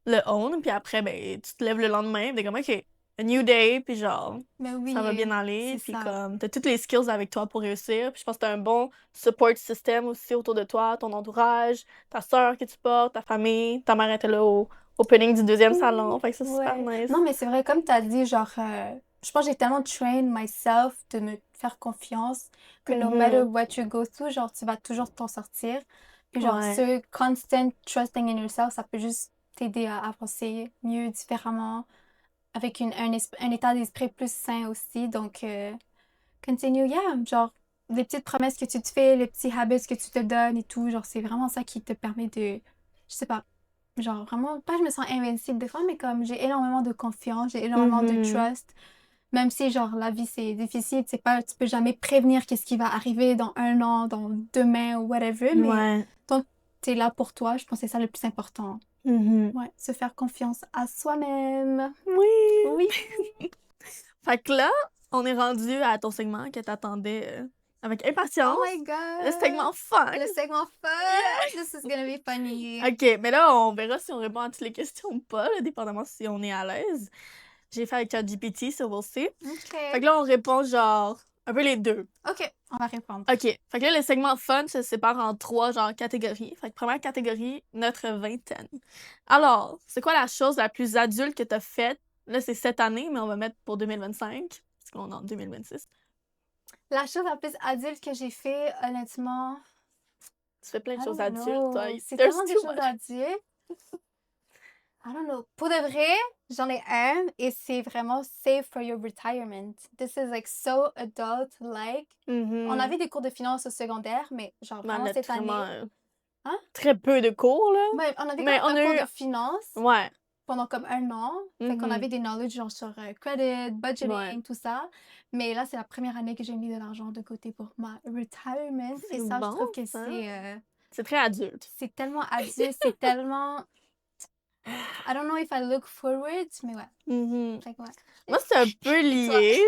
le own, puis après, ben, tu te lèves le lendemain, t'es comme, OK, a new day, puis genre, Mais ça va oui, bien aller, c'est puis ça. comme, t'as toutes les skills avec toi pour réussir, puis je pense que t'as un bon support system aussi autour de toi, ton entourage, ta sœur que tu portes, ta famille, ta mère était là au opening du deuxième salon, Oui, fait que ça, c'est super ouais. nice. Non, mais c'est vrai, comme tu as dit, genre, je pense que j'ai tellement trained myself de me faire confiance que no matter Mhm. what you go through, genre, tu vas toujours t'en sortir. Puis, genre, Ouais. ce constant trusting in yourself, ça peut juste t'aider à avancer mieux, différemment, avec un état d'esprit plus sain aussi. Donc, continue, yeah. Genre, les petites promesses que tu te fais, les petits habits que tu te donnes et tout, genre, c'est vraiment ça qui te permet de, je sais pas, genre, vraiment, pas je me sens invincible des fois, mais comme j'ai énormément de confiance, j'ai énormément de Mhm. trust. Même si, genre, la vie, c'est difficile, tu peux jamais prévenir qu'est-ce qui va arriver dans un an, dans demain ou whatever, mais Ouais. tant que t'es là pour toi, je pense que c'est ça le plus important. Mhm. Ouais, se faire confiance à soi-même. Oui. Oui. Fait que là, on est rendu à ton segment que t'attendais avec Oh impatience. my Le God. segment fun. Le segment fun. Yeah. This is gonna be funny. OK, mais là, on verra si on répond à toutes les questions ou pas, là, dépendamment si on est à l'aise. J'ai fait avec ChatGPT, so we'll see. Fait OK. que là, on répond genre un peu les deux. OK, on va répondre. OK. Fait que là, le segment fun se sépare en trois genre catégories. Fait que première catégorie, notre vingtaine. Alors, c'est quoi la chose la plus adulte que t'as faite? Là, c'est cette année, mais on va mettre pour 2025, parce qu'on est en 2026. La chose la plus adulte que j'ai fait, honnêtement, Tu fais plein de I choses don't adultes, toi. know. C'est There's tellement des too choses much. adultes. I don't know. Pour de vrai, j'en ai un et c'est vraiment save for your retirement. This is like so adult-like. On avait des cours de finance au secondaire, mais genre Mais on vraiment a cette vraiment année. Hein? très peu de cours, là. Ouais, on avait quand Mais même on un a cours eu... de finance Ouais. pendant comme un an. Fait qu'on Mhm. avait des knowledge genre sur credit, Ouais. budgeting, tout ça. Mais là, c'est la première année que j'ai mis de l'argent de côté pour ma retirement. C'est Et ça, je bon, trouve que ça. c'est C'est très adulte. c'est tellement adulte, c'est tellement... I don't know if I look forward, mais ouais. Mhm. Fait que ouais. Moi, c'est un peu Et toi? lié.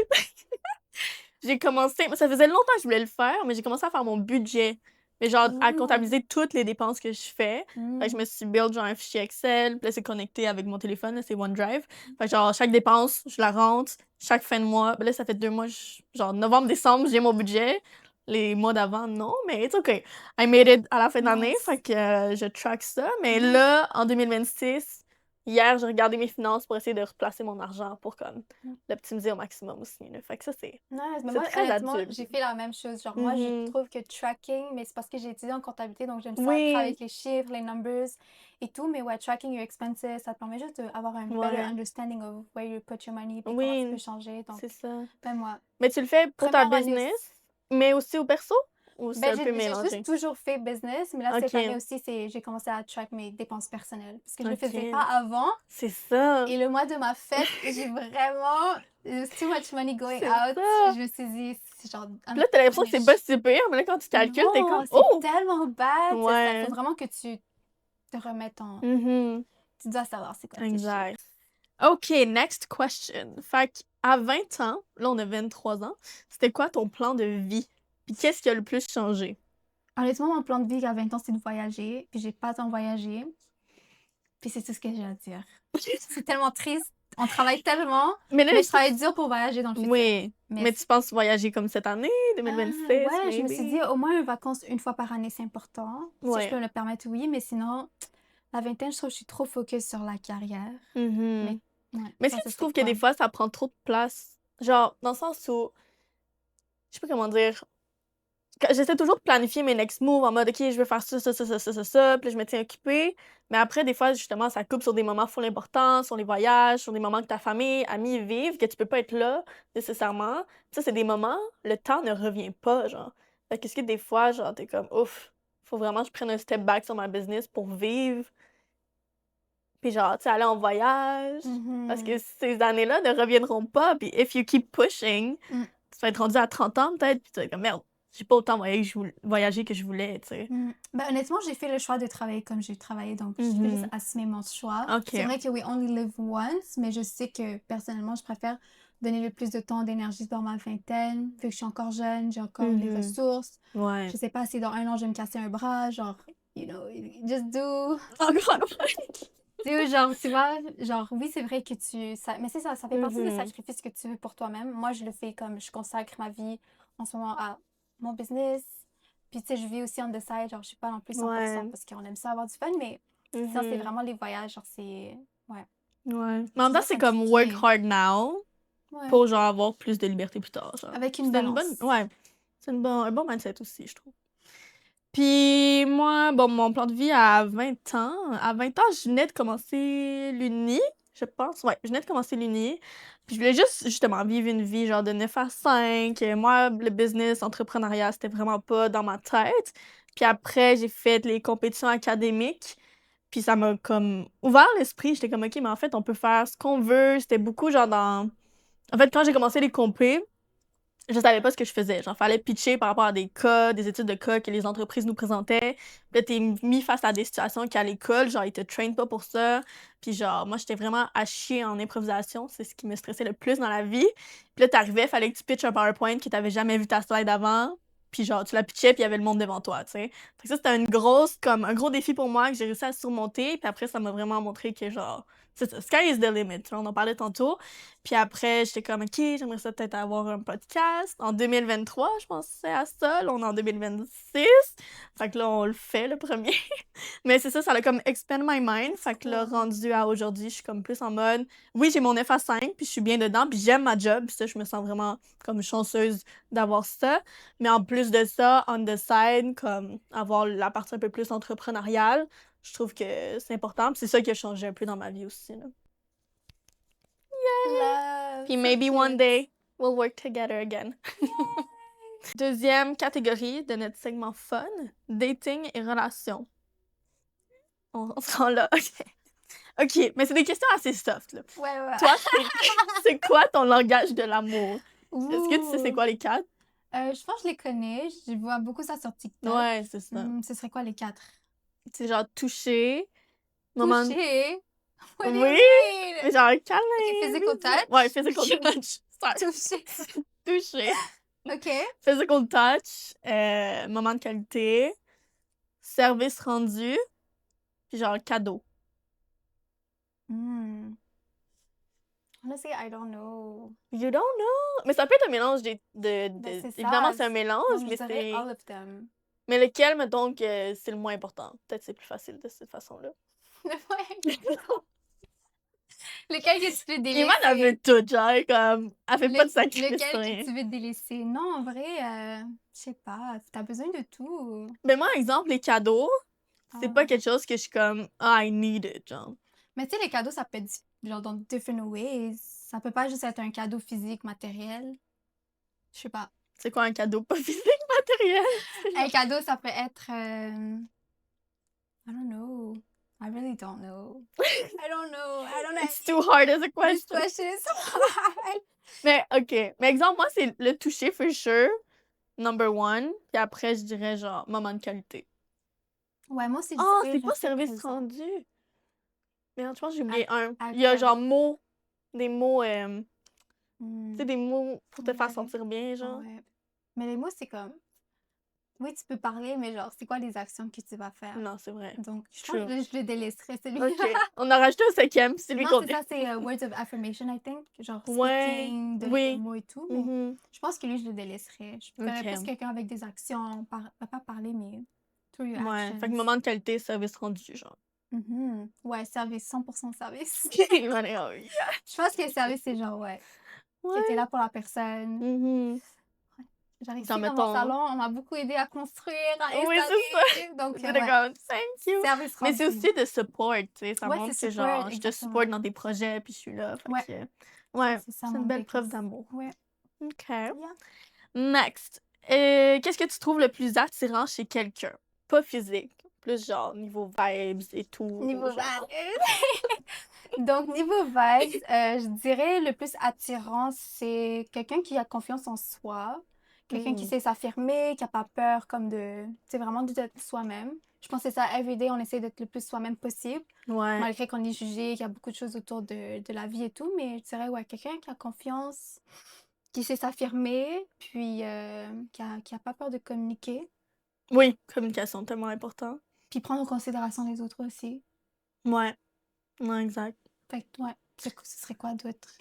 J'ai commencé... Ça faisait longtemps que je voulais le faire, mais j'ai commencé à faire mon budget. Mais genre, à Ouh. comptabiliser toutes les dépenses que je fais. Fait que je Mm. me suis build genre un fichier Excel, puis là, c'est connecté avec mon téléphone, là, c'est OneDrive. Fait que genre, chaque dépense, je la rentre, chaque fin de mois. Ben là, ça fait 2 mois, genre novembre, décembre, j'ai mon budget. Les mois d'avant, non, mais it's okay. I made it à la fin d'année, Nice. fait que je track ça. Mais Nice. là, en 2026, hier, j'ai regardé mes finances pour essayer de replacer mon argent pour comme l'optimiser au maximum aussi. Là. Fait que ça, c'est Nice. Mais c'est moi, très honnêtement, adulte. j'ai fait la même chose. Genre, moi, je Mhm. trouve que tracking, mais c'est parce que j'ai étudié en comptabilité, donc j'aime ça, Oui. travailler avec les chiffres, les numbers et tout. Mais ouais, tracking your expenses, ça te permet juste d'avoir un better Ouais. understanding of where you put your money puis comment tu peux Oui, changer. Donc, c'est ça. ben moi, Mais tu le fais pour ta première année aussi. business, mais aussi au perso? Ou c'est Ben, un peu j'ai juste mélangé? toujours fait business, mais là, cette Ok, année aussi, j'ai commencé à track mes dépenses personnelles. Parce que je le faisais pas ok. avant. C'est ça. Et le mois de ma fête, j'ai vraiment too much money going C'est out. ça. Je me suis dit, c'est genre, Puis là, t'as l'impression que c'est pas si pire, mais là, quand tu calcules, t'es non, comme, c'est oh! tellement bad. Ça faut Ouais. vraiment que tu te remettes en. Mhm. Tu dois savoir c'est quoi tes chiffres. Exact. OK, next question. Fait qu'à 20 ans, là, on a 23 ans, c'était quoi ton plan de vie? Puis qu'est-ce qui a le plus changé? Honnêtement, mon plan de vie à 20 ans, c'est de voyager. Puis j'ai pas tant voyagé. Puis c'est tout ce que j'ai à dire. C'est tellement triste. On travaille tellement, Mais là, mais je travaille dur pour voyager dans le futur. oui. Mais Mais tu penses voyager comme cette année, 2026, ouais, je me suis dit, maybe? au moins une vacance une fois par année, c'est important. Si je peux Ouais. me le permettre, oui, mais sinon, la vingtaine, je trouve que je suis trop focus sur la carrière. Mhm. Mais ouais, Mais toi, est-ce que ce tu serait trouves que quoi? des fois, ça prend trop de place? Genre, dans le sens où, je sais pas comment dire, j'essaie toujours de planifier mes next moves en mode, OK, je veux faire ça, ça, ça, ça, ça, ça, ça, puis là, je me tiens occupée. Mais après, des fois, justement, ça coupe sur des moments full importants, sur les voyages, sur des moments que ta famille, amis vivent, que tu peux pas être là nécessairement. Ça, c'est des moments, le temps ne revient pas, genre. Fait qu'est-ce que des fois, genre, t'es comme, ouf, faut vraiment que je prenne un step back sur ma business pour vivre, puis genre, tu sais, aller en voyage. Parce que ces années-là ne reviendront pas, puis if you keep pushing, Mm. tu vas être rendu à 30 ans peut-être, puis tu vas être comme, merde, j'ai pas autant voyagé que je voulais, tu sais. Ben, honnêtement, j'ai fait le choix de travailler comme j'ai travaillé, donc je peux juste assumer mon choix. OK. C'est vrai que we only live once, mais je sais que personnellement, je préfère donner le plus de temps, d'énergie dans ma vingtaine, vu que je suis encore jeune, j'ai encore les ressources. Ouais. Je sais pas si dans un an, je vais me casser un bras, genre, you know, just do. Encore Genre, tu vois, genre, oui, c'est vrai que mais c'est ça, ça fait partie des sacrifices que tu veux pour toi-même. Moi, je le fais comme je consacre ma vie en ce moment à mon business. Puis, tu sais, je vis aussi on the side, genre, je suis pas non plus 100% Ouais. parce qu'on aime ça avoir du fun, mais sinon, c'est vraiment les voyages, genre, c'est. Ouais. Ouais. Mais en même temps, Toujours c'est comme work fatiguée. hard now Ouais. pour genre avoir plus de liberté plus tard, genre. Avec une C'est une balance. bonne. Ouais. C'est un bon mindset aussi, je trouve. Puis moi, bon, mon plan de vie à 20 ans. À 20 ans, je venais de commencer l'uni, je pense. Ouais, je venais de commencer l'uni. Puis je voulais juste, justement, vivre une vie genre de 9 à 5. Moi, le business, entrepreneuriat, c'était vraiment pas dans ma tête. Puis après, j'ai fait les compétitions académiques. Puis ça m'a comme ouvert l'esprit. J'étais comme, OK, mais en fait, on peut faire ce qu'on veut. C'était beaucoup genre dans... En fait, quand j'ai commencé les compés, je savais pas ce que je faisais. Genre, fallait pitcher par rapport à des cas, des études de cas que les entreprises nous présentaient. Puis là, t'es mis face à des situations qu'à l'école, genre, ils te traînent pas pour ça. Puis genre, moi, j'étais vraiment à chier en improvisation. C'est ce qui me stressait le plus dans la vie. Puis là, t'arrivais, fallait que tu pitches un PowerPoint que t'avais jamais vu ta slide avant. Puis genre, tu la pitchais, puis il y avait le monde devant toi, tu sais. Fait que ça, c'était comme un gros défi pour moi que j'ai réussi à surmonter. Puis après, ça m'a vraiment montré que genre, c'est ça, sky is the limit. Tu sais, on en parlait tantôt. Puis après, j'étais comme, OK, j'aimerais ça peut-être avoir un podcast. En 2023, je pensais à ça. Là, on est en 2026. Fait que là, on le fait, le premier. Mais c'est ça, ça a comme expand my mind. Fait que là, rendu à aujourd'hui, je suis comme plus en mode, oui, j'ai mon FA5, puis je suis bien dedans, puis j'aime ma job. Puis ça, je me sens vraiment comme chanceuse d'avoir ça. Mais en plus de ça, on the side, comme avoir la partie un peu plus entrepreneuriale, je trouve que c'est important. Puis c'est ça qui a changé un peu dans ma vie aussi, là. Love. Puis So maybe one cute. day, we'll work together again. Deuxième catégorie de notre segment fun, dating et relations. On se rend là, OK. OK, mais c'est des questions assez soft, là. Ouais. Toi, c'est quoi ton langage de l'amour? Est-ce que tu sais c'est Ouh. quoi les 4? Je pense que je les connais. Je vois beaucoup ça sur TikTok. Ouais, c'est ça. Ce serait quoi les 4? C'est genre toucher, moment... Toucher. What do you Oui, mean? mais genre câlin. Ok, physical touch. Ouais, physical touch. Sorry. Toucher. Toucher. Ok. Physical touch, moment de qualité, service rendu, puis genre cadeau. Honestly, I don't know. You don't know? Mais ça peut être un mélange Ben, c'est ça. Évidemment, c'est un mélange, Donc, mais je dirais c'est... all of them. Mais lequel, mettons, que c'est le moins important? Peut-être que c'est plus facile de cette façon-là. Lequel que tu veux délaisser? Iman, elle veut tout, genre, comme, elle fait pas de sacrifice, Lequel rien. que tu veux délaisser? Non, en vrai, je sais pas. T'as besoin de tout. Mais moi, exemple, les cadeaux, c'est Ah. pas quelque chose que je suis comme, I need it, genre. Mais tu sais, les cadeaux, ça peut être genre dans different ways. Ça peut pas juste être un cadeau physique, matériel. Je sais pas. C'est quoi un cadeau pas physique, matériel? Un cadeau, ça peut être. I don't know. I really don't know. I don't know. I don't know. It's too hard as a This question. question is so hard. Mais, OK. Mais exemple, moi, c'est le toucher, for sure, number one. Puis après, je dirais, genre, moment de qualité. Ouais, moi aussi, je Oh, dirais c'est pas rester service présent. rendu. Mais je pense que j'ai oublié un. à Il y a quoi? genre mots, des mots, tu Hmm, sais, des mots pour te faire Ouais. sentir bien, genre. ouais. Mais les mots, c'est comme. Oui, tu peux parler, mais genre, c'est quoi les actions que tu vas faire? Non, c'est vrai. Donc, je pense True. que je le délaisserai, celui-là. OK. On a rajouté un cinquième, c'est lui Non, qu'on c'est dit. ça, c'est words of affirmation, I think. Genre, Ouais, speaking, donner oui. des mots et tout. Mais Mhm. je pense que lui, je le délaisserais. Je ferais Ok. plus quelqu'un avec des actions. Pas parler, mais through your Ouais. actions. Fait que moment de qualité, service rendu, genre. Mhm. Ouais, service, 100% service. Allez, oh, yeah. Je pense que le service, c'est genre, ouais, que t'es Ouais. là pour la personne. Mhm. J'arrive Genre, ici dans mon mettons. salon, on m'a beaucoup aidé à construire, à Oui, c'est installer. Donc, C'est ouais, comme, thank you. service Mais c'est rendu. aussi de support, tu sais. Ça Ouais, montre c'est que, support, genre, je te exactement. supporte dans tes projets, puis je suis là. Fait Ouais. que, ouais, C'est ça, c'est une mon belle preuve biggest. d'amour. Ouais. OK. Yeah. Next. Qu'est-ce que tu trouves le plus attirant chez quelqu'un? Pas physique, plus genre niveau vibes et tout. Niveau genre. vibes. Donc, niveau vibes, je dirais le plus attirant, c'est quelqu'un qui a confiance en soi, quelqu'un qui Mm. sait s'affirmer, qui n'a pas peur comme de, c'est vraiment d'être soi-même. Je pense que c'est ça, everyday, on essaie d'être le plus soi-même possible, Ouais. malgré qu'on est jugé, qu'il y a beaucoup de choses autour de la vie et tout, mais je dirais, ouais, quelqu'un qui a confiance, qui sait s'affirmer, puis qui a pas peur de communiquer, Oui, communication, tellement important. puis prendre en considération les autres aussi. Ouais. Ouais, exact. Fait que, ouais, ce serait quoi d'autre?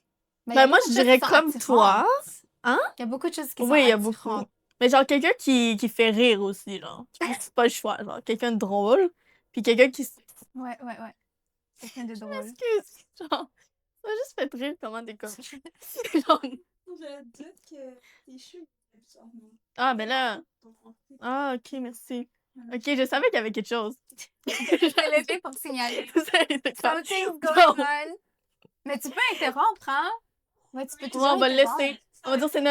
Ben, il y Ben, a moi, beaucoup je de choses dirais qui sont comme toi. attirantes. Hein? Il y a beaucoup de choses qui sont Oui, il y a beaucoup. attirantes. Mais genre, quelqu'un qui fait rire aussi, genre. Je pense que c'est pas le choix, genre. Quelqu'un de drôle, puis quelqu'un qui... Ouais. Quelqu'un de drôle. Excuse, genre, ça m'a juste fait rire comment t'es comme... genre... Je doute que tes cheveux bizarrement. Ah, ben là... Ah, ok, merci. Ok, je savais qu'il y avait quelque chose. Je l'ai fait pour signaler. C'est comme- Something's Bon. going on. Mais tu peux interrompre, hein? Ouais, tu peux Ouais, toujours on va le interrompre. laisser. On va dire c'est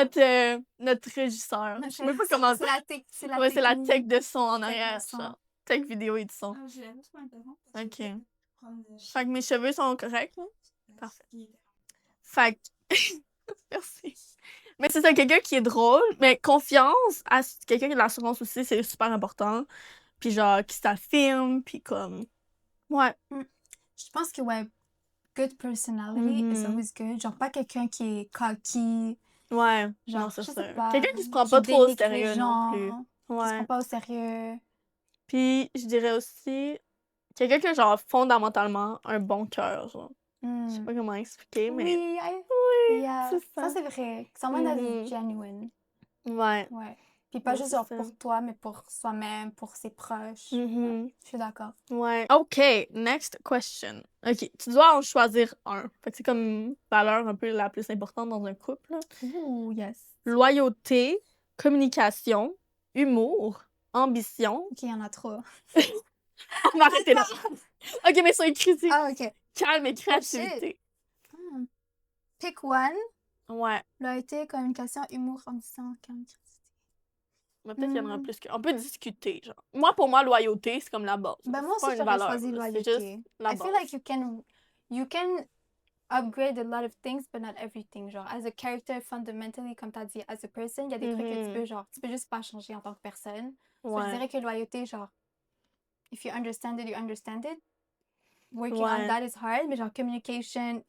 notre régisseur. Je sais même pas comment... C'est la tech. C'est la Ouais, c'est la technique. tech de son en Tech de arrière, son. genre. Tech vidéo et de son. Ah, je l'aime juste pas interrompre. Ok. Prendre Fait que mes cheveux sont corrects, hein? Parfait. ce qui est- Fait que... Merci. Mais c'est ça, quelqu'un qui est drôle, mais confiance, quelqu'un qui a de l'assurance aussi, c'est super important. Puis genre, qui s'affirme, puis comme... Ouais. Je pense que, ouais, good personality is Mhm. always good. Genre, pas quelqu'un qui est cocky. Ouais. Genre, Non, c'est je sais ça. pas. Quelqu'un qui se prend qui pas trop au dénigre les sérieux non plus. gens, Qui se Ouais. prend pas au sérieux. Puis je dirais aussi quelqu'un qui a genre fondamentalement un bon cœur, genre. Je sais Hmm. pas comment expliquer, mais Oui, oui, yeah. c'est Ça, ça. c'est vrai. Someone that Mhm. is genuine. Ouais. Ouais. Puis pas Non, juste c'est genre ça. pour toi, mais pour soi-même, pour ses proches. Mhm. Je suis d'accord. Ouais. OK, next question. OK, tu dois en choisir un. Fait que c'est comme une valeur un peu la plus importante dans un couple, là. Ouh, yes. Loyauté, communication, humour, ambition. Ok, il y en a trop. On va arrêter là. OK, mais soyez critique. Ah, ok. Calme et créativité. Hmm. Pick one. Ouais. Loyauté, communication, humour, ambition, créativité. Mais peut-être qu'il y en aura Hmm. plus que... On peut discuter, genre. Moi, pour moi, loyauté, c'est comme la base. Ben, moi C'est pas aussi, une j'aurais valeur, choisi là. C'est loyauté. juste la I feel base. like you can upgrade a lot of things, but not everything. Genre, as a character, fundamentally, comme t'as dit, as a person, il y a des trucs que Mhm. tu peux juste pas changer en tant que personne. So, je Ouais. dirais que loyauté, genre, if you understand it, you understand it. Working Ouais. on that is hard, mais genre, communication,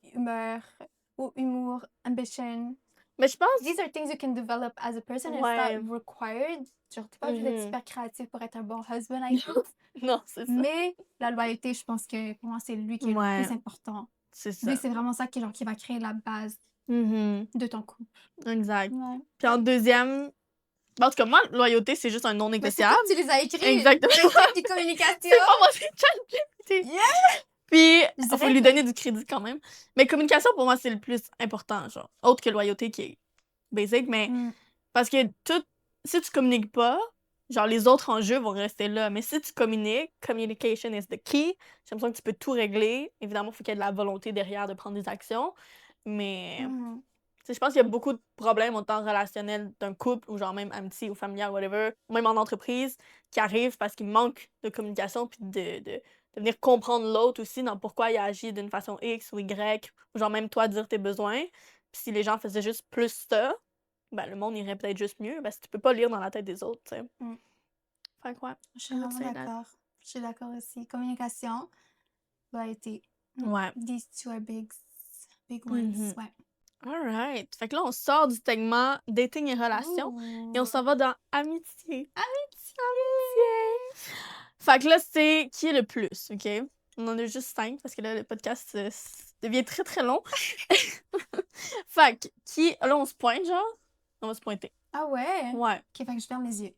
humour, ambition. Mais je pense... These are things you can develop as a person. Ouais. It's not required. Genre, t'es pas obligé d'être Mhm. super créatif pour être un bon husband, I think. Non, c'est ça. Mais la loyauté, je pense que pour moi, c'est lui qui est Ouais. le plus important. C'est ça. Lui, c'est vraiment ça qui va créer la base Mhm. de ton couple. Exact. Ouais. Puis en deuxième... En tout cas, moi, loyauté, c'est juste un non Mais c'est négociable. comme tu les as écrits. Exactement. Puis communication. C'est pas moi, c'est ChatGPT. Yeah! Puis, Je il faut dirais lui que- donner du crédit quand même. Mais communication, pour moi, c'est le plus important, genre. Autre que loyauté, qui est basic, mais Mm. parce que si tu communiques pas, genre, les autres enjeux vont rester là. Mais si tu communiques, communication is the key. J'ai l'impression que tu peux tout régler. Évidemment, il faut qu'il y ait de la volonté derrière de prendre des actions. Mais, Mhm. tu sais, je pense qu'il y a beaucoup de problèmes, autant relationnels d'un couple, ou genre même amitié ou familial, whatever, ou même en entreprise, qui arrivent parce qu'il manque de communication, puis de venir comprendre l'autre aussi dans pourquoi il a agi d'une façon X ou Y, ou genre même toi dire tes besoins. Puis si les gens faisaient juste plus ça, ben le monde irait peut-être juste mieux, parce que tu peux pas lire dans la tête des autres, tu sais. Mm. Fait quoi? Je suis vraiment d'accord. Je suis d'accord aussi. Communication doit être... Ouais. These two are big ones. Mhm. Ouais. Alright. Fait que là, on sort du segment dating et relations, et on s'en va dans amitié. Amitié! Fait que là, c'est qui est le plus, OK? On en a juste 5 parce que là, le podcast devient très très long. Fait que, là, on se pointe, genre? On va se pointer. Ah ouais? Ouais. Ok, fait que je ferme les yeux.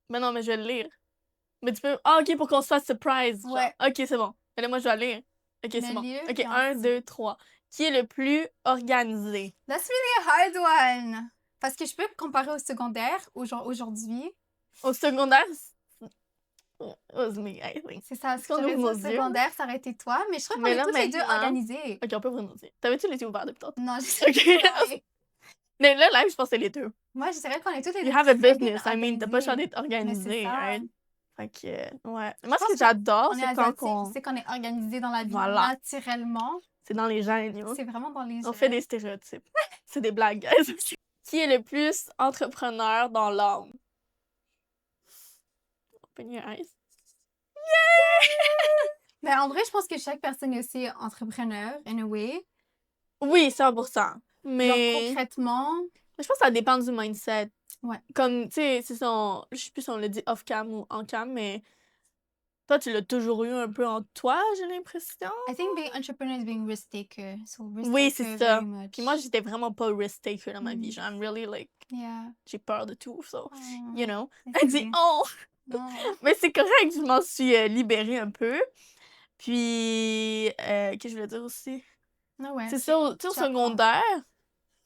Mais non, mais je vais le lire. Mais tu peux. Ah, OK, pour qu'on se fasse surprise. Genre. Ouais. OK, c'est bon. Mais là, moi, je dois lire. OK, c'est Le bon. lieu, OK, puis 1, ensuite. 2, 3. Qui est le plus organisé? That's really a hard one. Parce que je peux comparer au secondaire, aujourd'hui. Au secondaire, it was me, I think. C'est ça. Est-ce Si qu'on j'avais ouvre dit nos au yeux? secondaire, ça aurait été toi. Mais je trouve qu'on Mais est là, tous les deux maintenant- organisés. OK, on peut ouvrir nos yeux. T'avais-tu les yeux ouverts depuis tantôt? Non, je sais OK. pas. Mais là, live, je pense que c'est les deux. Moi, je dirais qu'on est tous les deux. You have a très business, bien I mean, t'as pas le choix organisés. d'être organisé, ça. right? Fait que, ouais. Moi, ce pense que j'adore, On est c'est quand asiatique, on... c'est qu'on est organisé dans la vie Voilà. naturellement. C'est dans les gènes, yo. C'est vraiment dans les On gènes. fait des stéréotypes. C'est des blagues, guys. Qui est le plus entrepreneur dans l'âme? Open your eyes. Mais en vrai, je pense que chaque personne est aussi entrepreneur, in a way. Oui, 100%. Genre, Mais concrètement, je pense que ça dépend du mindset. Ouais. Comme, tu sais, c'est son... Je sais plus si on le dit off-cam ou on-cam, mais toi, tu l'as toujours eu un peu en toi, j'ai l'impression. I think being entrepreneur is being risk taker. So risk Oui, taker c'est ça. very much. Puis moi, j'étais vraiment pas risk-taker dans ma vie. Mm. Genre, I'm really, like, Yeah. j'ai peur de tout, so, Oh, you know. mais Elle c'est dit bien. « Oh! Non. » Mais c'est correct, je m'en suis libérée un peu. Puis, qu'est-ce que je voulais dire aussi? Ah ouais. C'est ça, tu sais, au tu apprends. secondaire,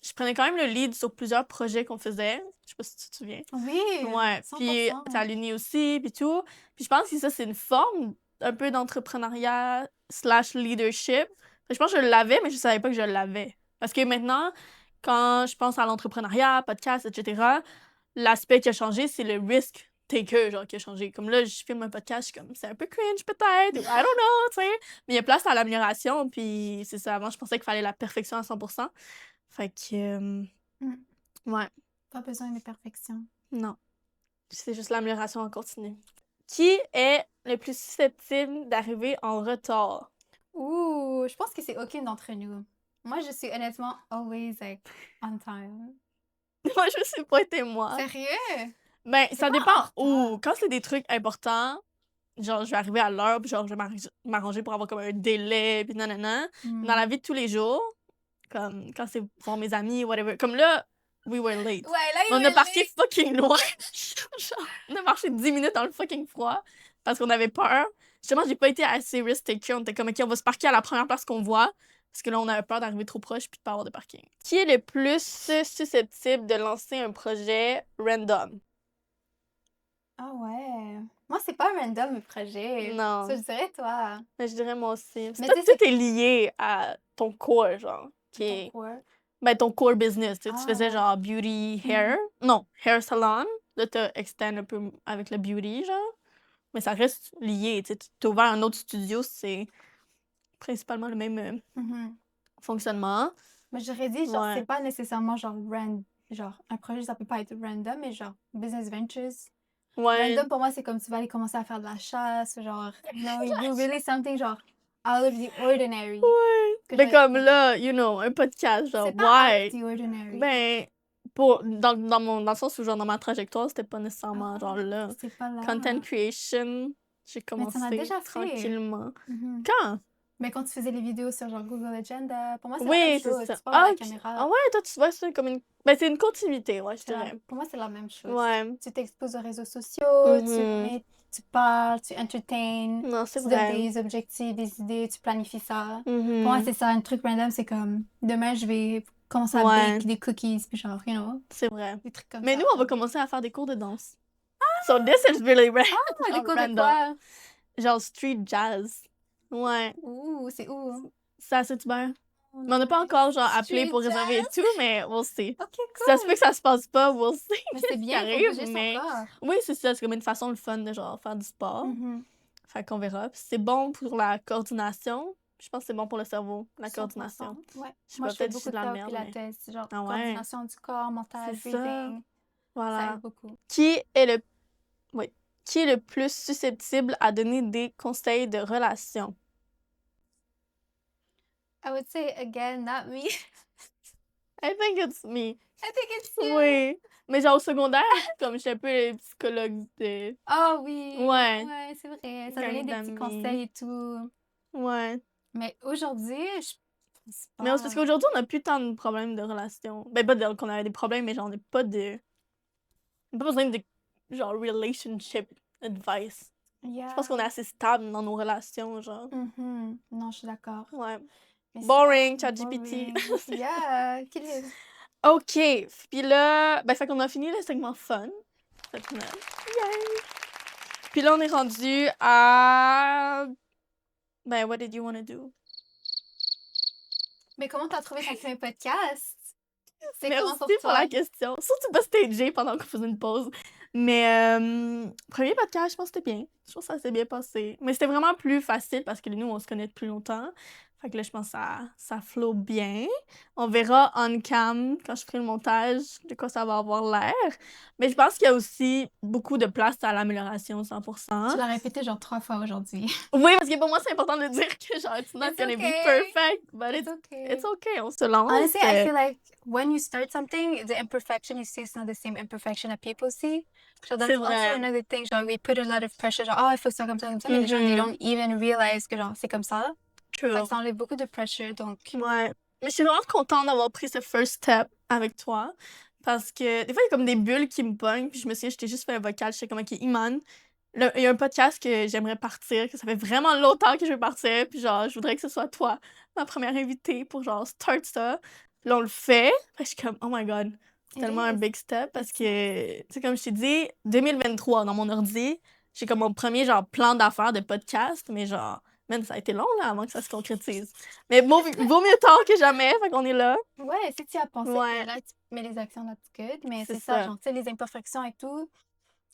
je prenais quand même le lead sur plusieurs projets qu'on faisait. Je sais pas si tu te souviens. Oui. Ouais, puis 100%. à l'uni aussi, puis tout. Puis je pense que ça, c'est une forme un peu d'entrepreneuriat / leadership. Je pense que je l'avais, mais je savais pas que je l'avais. Parce que maintenant, quand je pense à l'entrepreneuriat, podcast, etc., l'aspect qui a changé, c'est le risk taker, genre, qui a changé. Comme là, je filme un podcast, je suis comme, c'est un peu cringe peut-être, ou I don't know, tu sais. Mais il y a place à l'amélioration, puis c'est ça. Avant, je pensais qu'il fallait la perfection à 100%. Fait que, ouais, Pas besoin de perfection. non. C'est juste l'amélioration en continu. Qui est le plus susceptible d'arriver en retard? Ouh, je pense que c'est aucune d'entre nous. Moi, je suis honnêtement always like on time. Moi, je sais pas été moi. Sérieux? Ben, ça pas dépend en où. Quand c'est des trucs importants, genre, je vais arriver à l'heure, puis genre, je vais m'arranger pour avoir comme un délai, puis nanana. Dans la vie de tous les jours, comme quand c'est pour mes amis, whatever. Comme là, we were late. Ouais, là, On a parqué fucking loin. Genre, on a marché 10 minutes dans le fucking froid parce qu'on avait peur. Justement, j'ai pas été assez risk-taker. On était comme, OK, on va se parquer à la première place qu'on voit. Parce que là, on avait peur d'arriver trop proche puis de pas avoir de parking. Qui est le plus susceptible de lancer un projet random? Ah ouais. Moi, c'est pas random, mes projets. Non. Ça, je dirais toi. Mais je dirais moi aussi. Mais C'est parce tu sais, que tout est lié à ton core, genre. Qui est... Ben, ton core business. Tu sais, tu faisais Ah. genre beauty, hair. Non, hair salon. Là, t'as extend un peu avec le beauty, genre. Mais ça reste lié. Tu sais, t'as ouvert un autre studio, c'est principalement le même fonctionnement. Mais j'aurais dit, genre, Ouais. c'est pas nécessairement genre genre, un projet, ça peut pas être random, mais genre, business ventures. Ouais. Random, pour moi, c'est comme tu vas aller commencer à faire de la chasse, ou genre, no, you really something, genre, out of the ordinary. Ouais. Que Mais je- comme là, you know, un podcast, genre, C'est pas out ouais. of the ordinary. Ben, dans le sens où, genre, dans ma trajectoire, c'était pas nécessairement, genre, là. C'est pas là. Content creation, j'ai commencé t'en as déjà fait. tranquillement. Mhm. Quand? Mais quand tu faisais les vidéos sur genre Google Agenda, pour moi, c'est la Oui, même c'est chose. ça. Tu parles à la ok. caméra. Ah ouais, toi, tu vois ça comme une... Ben, c'est une continuité, ouais, je C'est la- dirais. Pour moi, c'est la même chose. Ouais. Tu t'exposes aux réseaux sociaux, tu Mhm. mets tu parles, tu entertains, Non, c'est tu donnes vrai. des objectifs, des idées, tu planifies ça. Mhm. Pour moi, c'est ça, un truc random, c'est comme demain, je vais commencer à Ouais. bake des cookies, puis genre, you know, C'est vrai. des trucs comme Mais ça. nous, on va commencer à faire des cours de danse. So this is really Ah, des genre cours de random. quoi? Genre street jazz. Ouais. Ouh, c'est où? C'est à Saint-Hubert. Mais on n'a pas encore genre appelé Street pour réserver et jazz? tout, mais we'll see. Ok, Si ça se peut cool. que ça se passe pas, we'll see. Mais qu'est-ce c'est qui bien, il faut arrive, bouger son mais corps. oui, c'est ça, c'est comme une façon le fun de genre faire du sport. Mhm. Fait qu'on verra. Puis c'est bon pour la coordination. Je pense que c'est bon pour le cerveau, la 100%. coordination. Ouais. Je sais Moi, pas, je fais peut-être beaucoup c'est de de la ça au merde, mais pilates, genre ah ouais, coordination du corps, mental, c'est ça. breathing. Ça Voilà. aide beaucoup. Qui est le oui, qui est le plus susceptible à donner des conseils de relation? I would say again, not me. I think it's me. I think it's you. Oui. Mais genre au secondaire, comme je suis un peu le psychologue de Ah oui. Ouais. Ouais, c'est vrai. Ça Gang donnait des petits d'amis. conseils et tout. Ouais. Mais aujourd'hui, je pense Mais c'est parce pas. qu'aujourd'hui, on n'a plus tant de problèmes de relation. Ben, pas qu'on avait des problèmes, mais genre, on n'a pas de. On n'a pas besoin de genre relationship advice. Je pense qu'on est assez stable dans nos relations, genre. Mhm. Non, je suis d'accord. Ouais. Mais Boring, sinon, ChatGPT. boring. Yeah, kill it. OK. Puis là, ben, fait qu'on a fini le segment fun cette semaine. Yay! Puis là, on est rendu à. Ben, what did you want to do? Mais comment t'as trouvé ton premier podcast? C'est comment Merci pour pour toi? la question. Surtout pas stagé pendant qu'on faisait une pause. Mais premier podcast, je pense que c'était bien. Je pense que ça s'est bien passé. Mais c'était vraiment plus facile parce que nous, on se connaît depuis longtemps. Fait que là, je pense que ça flow bien. On verra on cam quand je ferai le montage de quoi ça va avoir l'air. Mais je pense qu'il y a aussi beaucoup de place à l'amélioration, 100%. Tu l'as répété genre 3 fois aujourd'hui. Oui, parce que pour moi, c'est important de dire que genre, it's not It's gonna be okay. perfect, but It's okay. it's okay, on se lance. Honestly, I feel like when you start something, the imperfection you see is not the same imperfection that people see. Genre, that's C'est also vrai. another thing. Genre, we put a lot of pressure. Genre, oh, il faut que ça comme ça, comme ça. Mais les gens, they don't even realize que genre, c'est comme ça. Fait True. que ça enlève beaucoup de pressure. Donc, Ouais. Mais je suis vraiment contente d'avoir pris ce first step avec toi. Parce que des fois, il y a comme des bulles qui me pognent. Puis je me souviens, je t'ai juste fait un vocal. J'étais comme, OK, Iman, il y a un podcast que j'aimerais partir, que ça fait vraiment longtemps que je veux partir. Puis genre, je voudrais que ce soit toi, ma première invitée, pour genre start ça. Puis là, on le fait. Fait que je suis comme, oh my God, c'est It tellement un is. big step. Parce que, tu sais, comme je t'ai dit, 2023, dans mon ordi, j'ai comme mon premier genre plan d'affaires de podcast. Mais genre, man, ça a été long là avant que ça se concrétise. Mais vaut mieux tard que jamais, fait qu'on est là. ouais, si tu as pensé Ouais. que là, tu mets les actions that's good. Mais C'est c'est ça, ça. genre, tu sais, les imperfections et tout.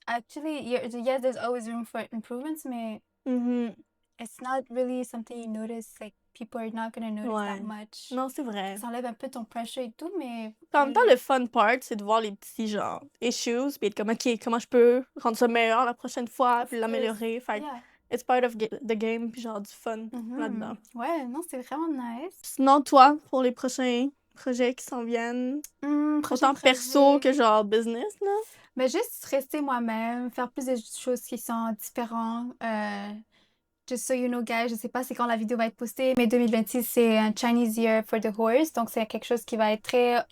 Actually, yes, there's always room for improvements, mais Mhm. it's not really something you notice. Like, people are not gonna notice Ouais. that much. Non, c'est vrai. Ça enlève un peu ton pressure et tout, mais... En même temps, le fun part, c'est de voir les petits, genre, issues, puis être comme, OK, comment je peux rendre ça meilleur la prochaine fois, puis l'améliorer. Fait que Yeah. it's part of the game, puis genre, du fun Mhm. là-dedans. Ouais, non, c'est vraiment nice. Sinon, toi, pour les prochains projets qui s'en viennent, Prochain autant perso projet. que genre business, là? Mais juste rester moi-même, faire plus de choses qui sont différentes. Just so you know, guys, je sais pas c'est quand la vidéo va être postée, mais 2026, c'est un Chinese Year for the Horse. Donc, c'est quelque chose qui va être très...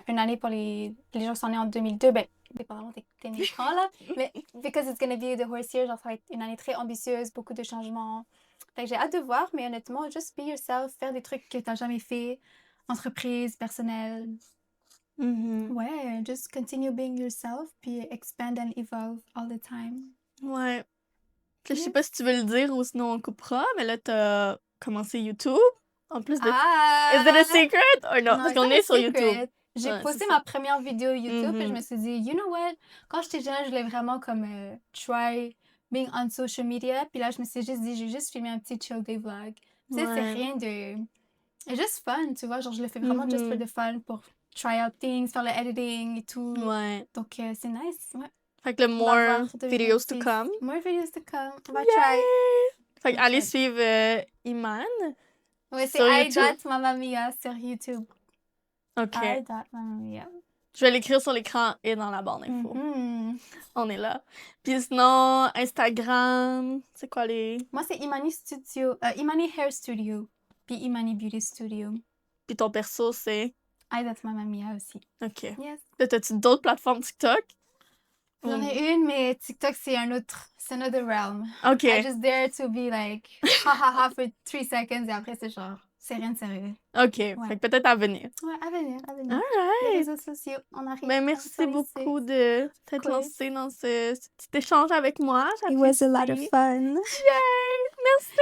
une année pour les gens qui sont nés en 2002. Ben, dépendamment de tes nés quand, là. Mais because it's gonna be the Horse Year, genre, ça va être une année très ambitieuse, beaucoup de changements. Fait que j'ai hâte de voir, mais honnêtement, just be yourself, faire des trucs que t'as jamais fait, entreprise, personnel. Mhm. Ouais, just continue being yourself, puis expand and evolve all the time. Ouais. Puis, je sais Yes. pas si tu veux le dire ou sinon on coupera, mais là, t'as commencé YouTube. En plus de. Ah! Is it a secret or no? Parce it's qu'on not est a sur secret. YouTube. J'ai Ouais, posté c'est ma première vidéo YouTube et je Mhm. me suis dit, you know what? Quand j'étais jeune, je voulais vraiment comme try being on social media. Puis là, je me suis juste dit, j'ai juste filmé un petit chill day vlog. Tu sais, c'est Ouais. rien de... C'est juste fun, tu vois. Genre, je le fais vraiment just for Mhm. the fun, pour try out things, faire le editing et tout. Ouais. Donc, c'est nice. Ouais. Fait que le On va more voir videos to 2026. come. More videos to come. On va Yay! try. Fait que On allez try. suivre Iman Ouais, c'est sur YouTube. I.Mamamia sur YouTube. OK. I.Mamamia. Je vais l'écrire sur l'écran et dans la barre d'infos. Mhm. On est là. Puis sinon, Instagram, c'est quoi les... Moi, c'est Imani Studio, Imani Hair Studio, puis Imani Beauty Studio. Puis ton perso, c'est... I.Mamamia aussi. OK. Yes. Là, t'as-tu d'autres plateformes TikTok? J'en ai une, mais TikTok, c'est another realm. OK. I just dare to be like, ha ha ha for 3 seconds, et après, c'est genre, c'est rien de sérieux. OK. Fait que peut-être à venir. Ouais, à venir, à venir. All Les right. réseaux sociaux, on arrive. Ben, merci beaucoup de t'être course. lancée dans ce petit échange avec moi. It was a lot of J'apprécie. fun. Yay! Merci!